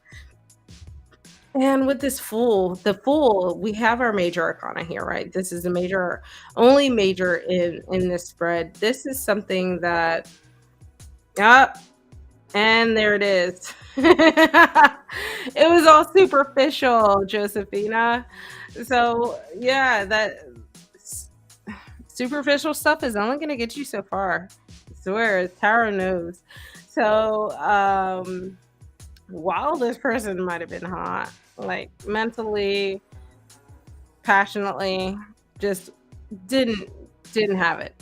And with this Fool, the Fool, we have our major arcana here, right? This is a major only major in this spread. This is something that, ah, and there it is. It was all superficial, Josephina. So, yeah, that s superficial stuff is only gonna get you so far. I swear, tarot knows. So, while this person might have been hot, like, mentally, passionately, just didn't didn't have it.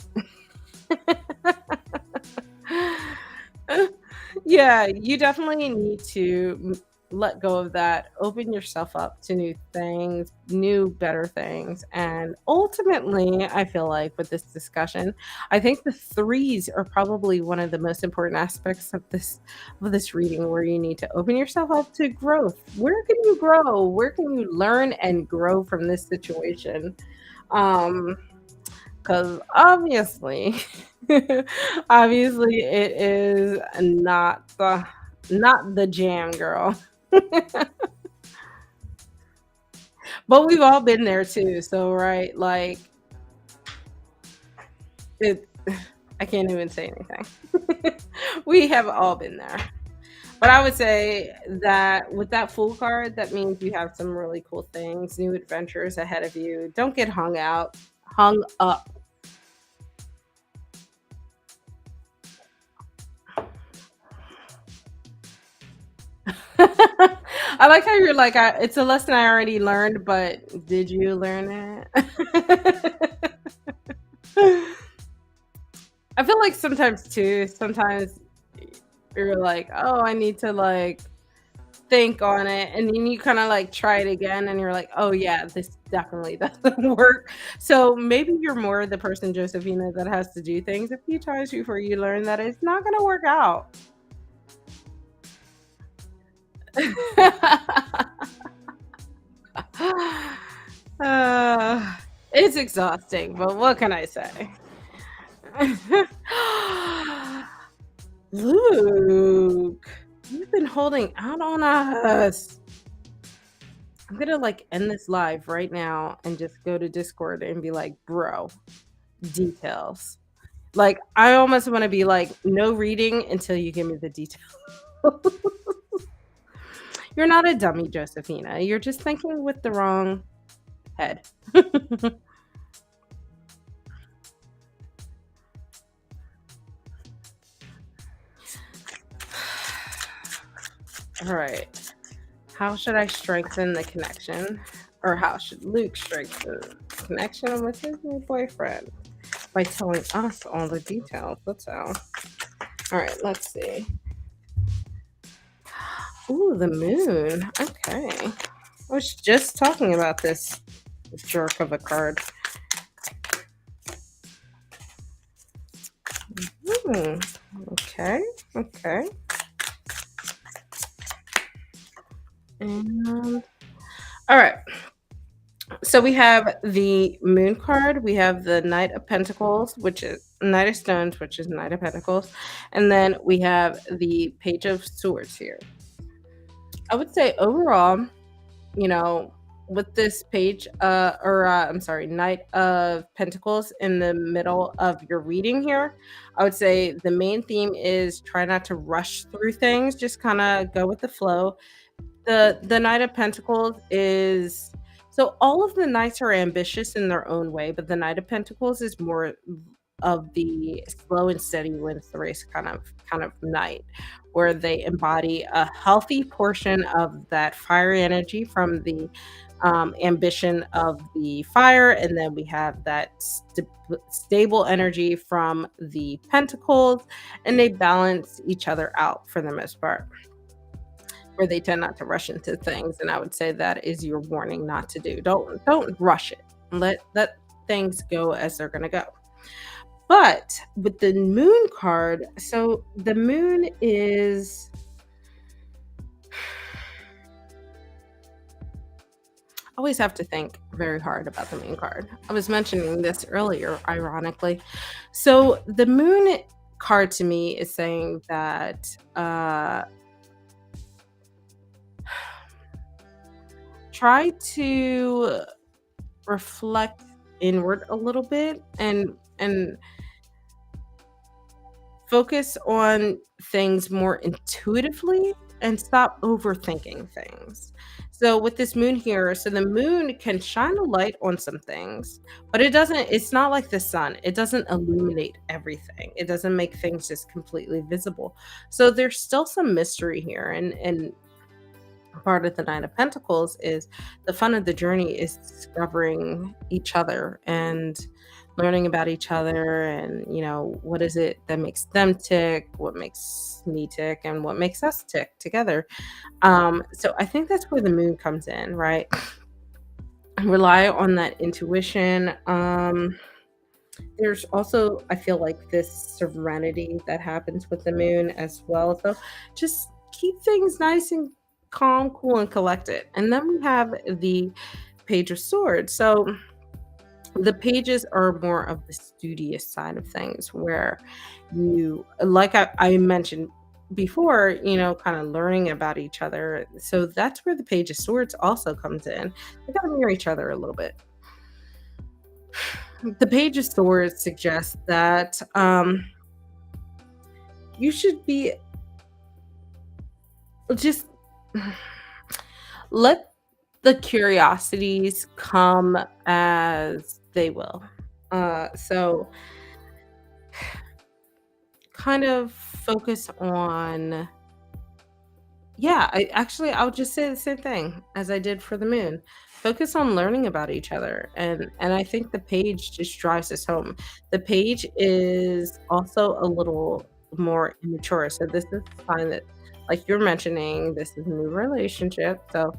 Yeah, you definitely need to let go of that, open yourself up to new things, new, better things. And ultimately, I feel like with this discussion, I think the threes are probably one of the most important aspects of this reading where you need to open yourself up to growth. Where can you grow? Where can you learn and grow from this situation? Um, because obviously, obviously it is not the jam, girl. But we've all been there too, so, right, like, it I can't even say anything. We have all been there. But I would say that with that Fool card, that means you have some really cool things, new adventures ahead of you. Don't get hung up. I like how you're like, "It's a lesson I already learned, but did you learn it?" I feel like sometimes too, sometimes you're like, "Oh, I need to, like, think on it," and then you kinda, like, try it again, and you're like, "Oh, yeah, this definitely doesn't work." So, maybe you're more the person, Josephina, that has to do things a few times before you learn that it's not gonna work out. Uh, it's exhausting, but what can I say? Luke, you've been holding out on us. I'm gonna like end this live right now and just go to Discord and be like, bro, details. Like, I almost want to be like, no reading until you give me the details. You're not a dummy, Josephina. You're just thinking with the wrong head. All right. How should I strengthen the connection? Or how should Luke strengthen the connection with his new boyfriend? By telling us all the details. That's how. All right, let's see. Ooh, the moon. Okay. I was just talking about this jerk of a card. Hmm. Okay. Okay. And all right. So we have the moon card, we have the Knight of Pentacles, which is Knight of Stones, which is Knight of Pentacles, and then we have the Page of Swords here. I would say overall, you know, with this page, I'm sorry, Knight of Pentacles in the middle of your reading here, I would say the main theme is try not to rush through things, just kind of go with the flow. The Knight of Pentacles is so all of the knights are ambitious in their own way, but the Knight of Pentacles is more of the slow and steady wins the race kind of knight, where they embody a healthy portion of that fire energy from the ambition of the fire, and then we have that stable energy from the pentacles, and they balance each other out for the most part, where they tend not to rush into things. And I would say that is your warning not to do. Don't rush it. Let things go as they're gonna go. But with the moon card, so the moon is always have to think very hard about the moon card. I was mentioning this earlier, ironically. So the moon card to me is saying that try to reflect inward a little bit and focus on things more intuitively and stop overthinking things. So with this moon here, so the moon can shine a light on some things, but it's not like the sun. It doesn't illuminate everything. It doesn't make things just completely visible. So there's still some mystery here, and part of the Nine of Pentacles is the fun of the journey is discovering each other and learning about each other, and what is it that makes them tick, what makes me tick, and what makes us tick together. So I think that's where the moon comes in, right? Rely on that intuition. There's also, I feel like, this serenity that happens with the moon as well. So just keep things nice and calm, cool, and collected. And then we have the Page of Swords. So the pages are more of the studious side of things, where you, like I mentioned before, kind of learning about each other. So that's where the Page of Swords also comes in. They gotta mirror each other a little bit. The Page of Swords suggests that you should be just let the curiosities come as they will. So kind of focus on, yeah, I would just say the same thing as I did for the moon. Focus on learning about each other, and I think the page just drives us home. The page is also a little more immature, so this is a sign that, like you're mentioning, this is a new relationship. So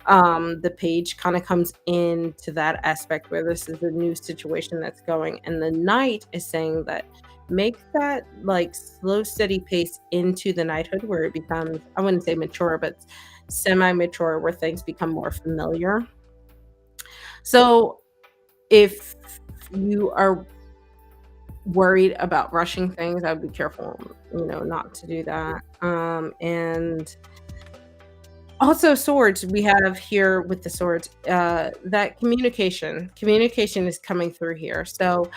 the page kind of comes into that aspect where this is a new situation that's going, and the knight is saying that make that like slow steady pace into the knighthood, where it becomes, I wouldn't say mature, but semi-mature, where things become more familiar. So if you are worried about rushing things, I'd be careful, not to do that. And also swords, we have here with the swords, that communication is coming through here. So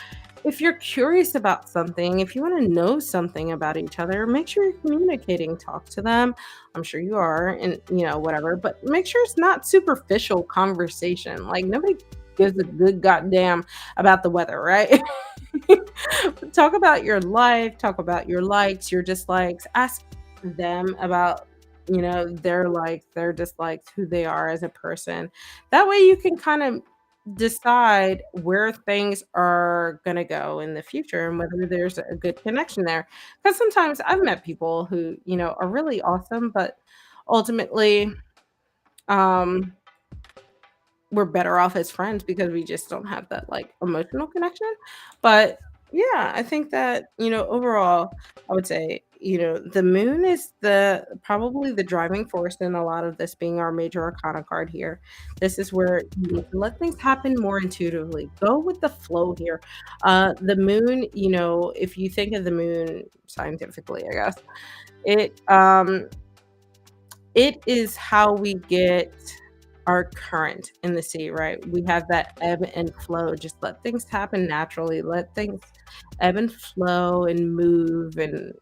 if you're curious about something, if you want to know something about each other, make sure you're communicating, talk to them. I'm sure you are, and whatever, but make sure it's not superficial conversation. Like, nobody gives a good goddamn about the weather, right? Talk about your life, talk about your likes, your dislikes, ask them about their dislikes, who they are as a person. That way you can kind of decide where things are gonna go in the future and whether there's a good connection there. Because sometimes I've met people who, are really awesome, but ultimately, um we're better off as friends because we just don't have that, like, emotional connection. But, yeah, I think that, overall, I would say, the moon is probably the driving force in a lot of this being our major arcana card here. This is where you need to let things happen more intuitively. Go with the flow here. The moon, if you think of the moon scientifically, I guess, it, um it is how we get our current in the sea, right? We have that ebb and flow. Just let things happen naturally. Let things ebb and flow and move and,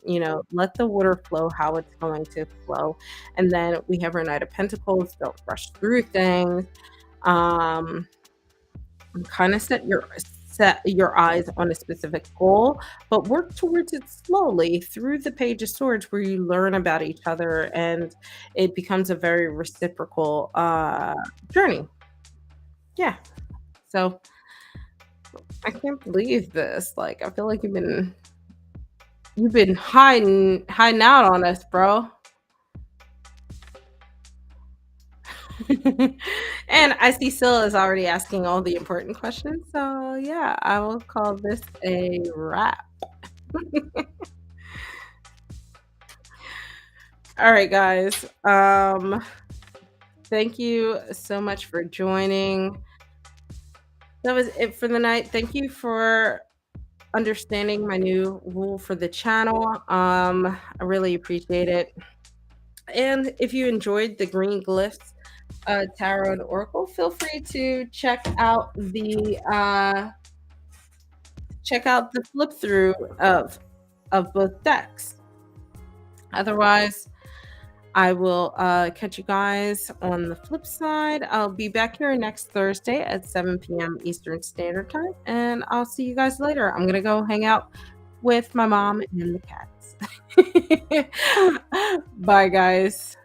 let the water flow how it's going to flow. And then we have our Knight of Pentacles. Don't rush through things. Um, kind of set your eyes on a specific goal, but work towards it slowly through the Page of Swords, where you learn about each other and it becomes a very reciprocal journey. Yeah. So I can't believe this. Like, I feel like you've been hiding out on us, bro. And I see Syl is already asking all the important questions. So yeah, I will call this a wrap. All right, guys. Thank you so much for joining. That was it for the night. Thank you for understanding my new rule for the channel. I really appreciate it. And if you enjoyed the Green Glyphs Tarot and Oracle, feel free to check out the flip through of both decks. Otherwise, I will catch you guys on the flip side. I'll be back here next Thursday at 7 p.m. Eastern Standard Time, and I'll see you guys later. I'm going to go hang out with my mom and the cats. Bye, guys.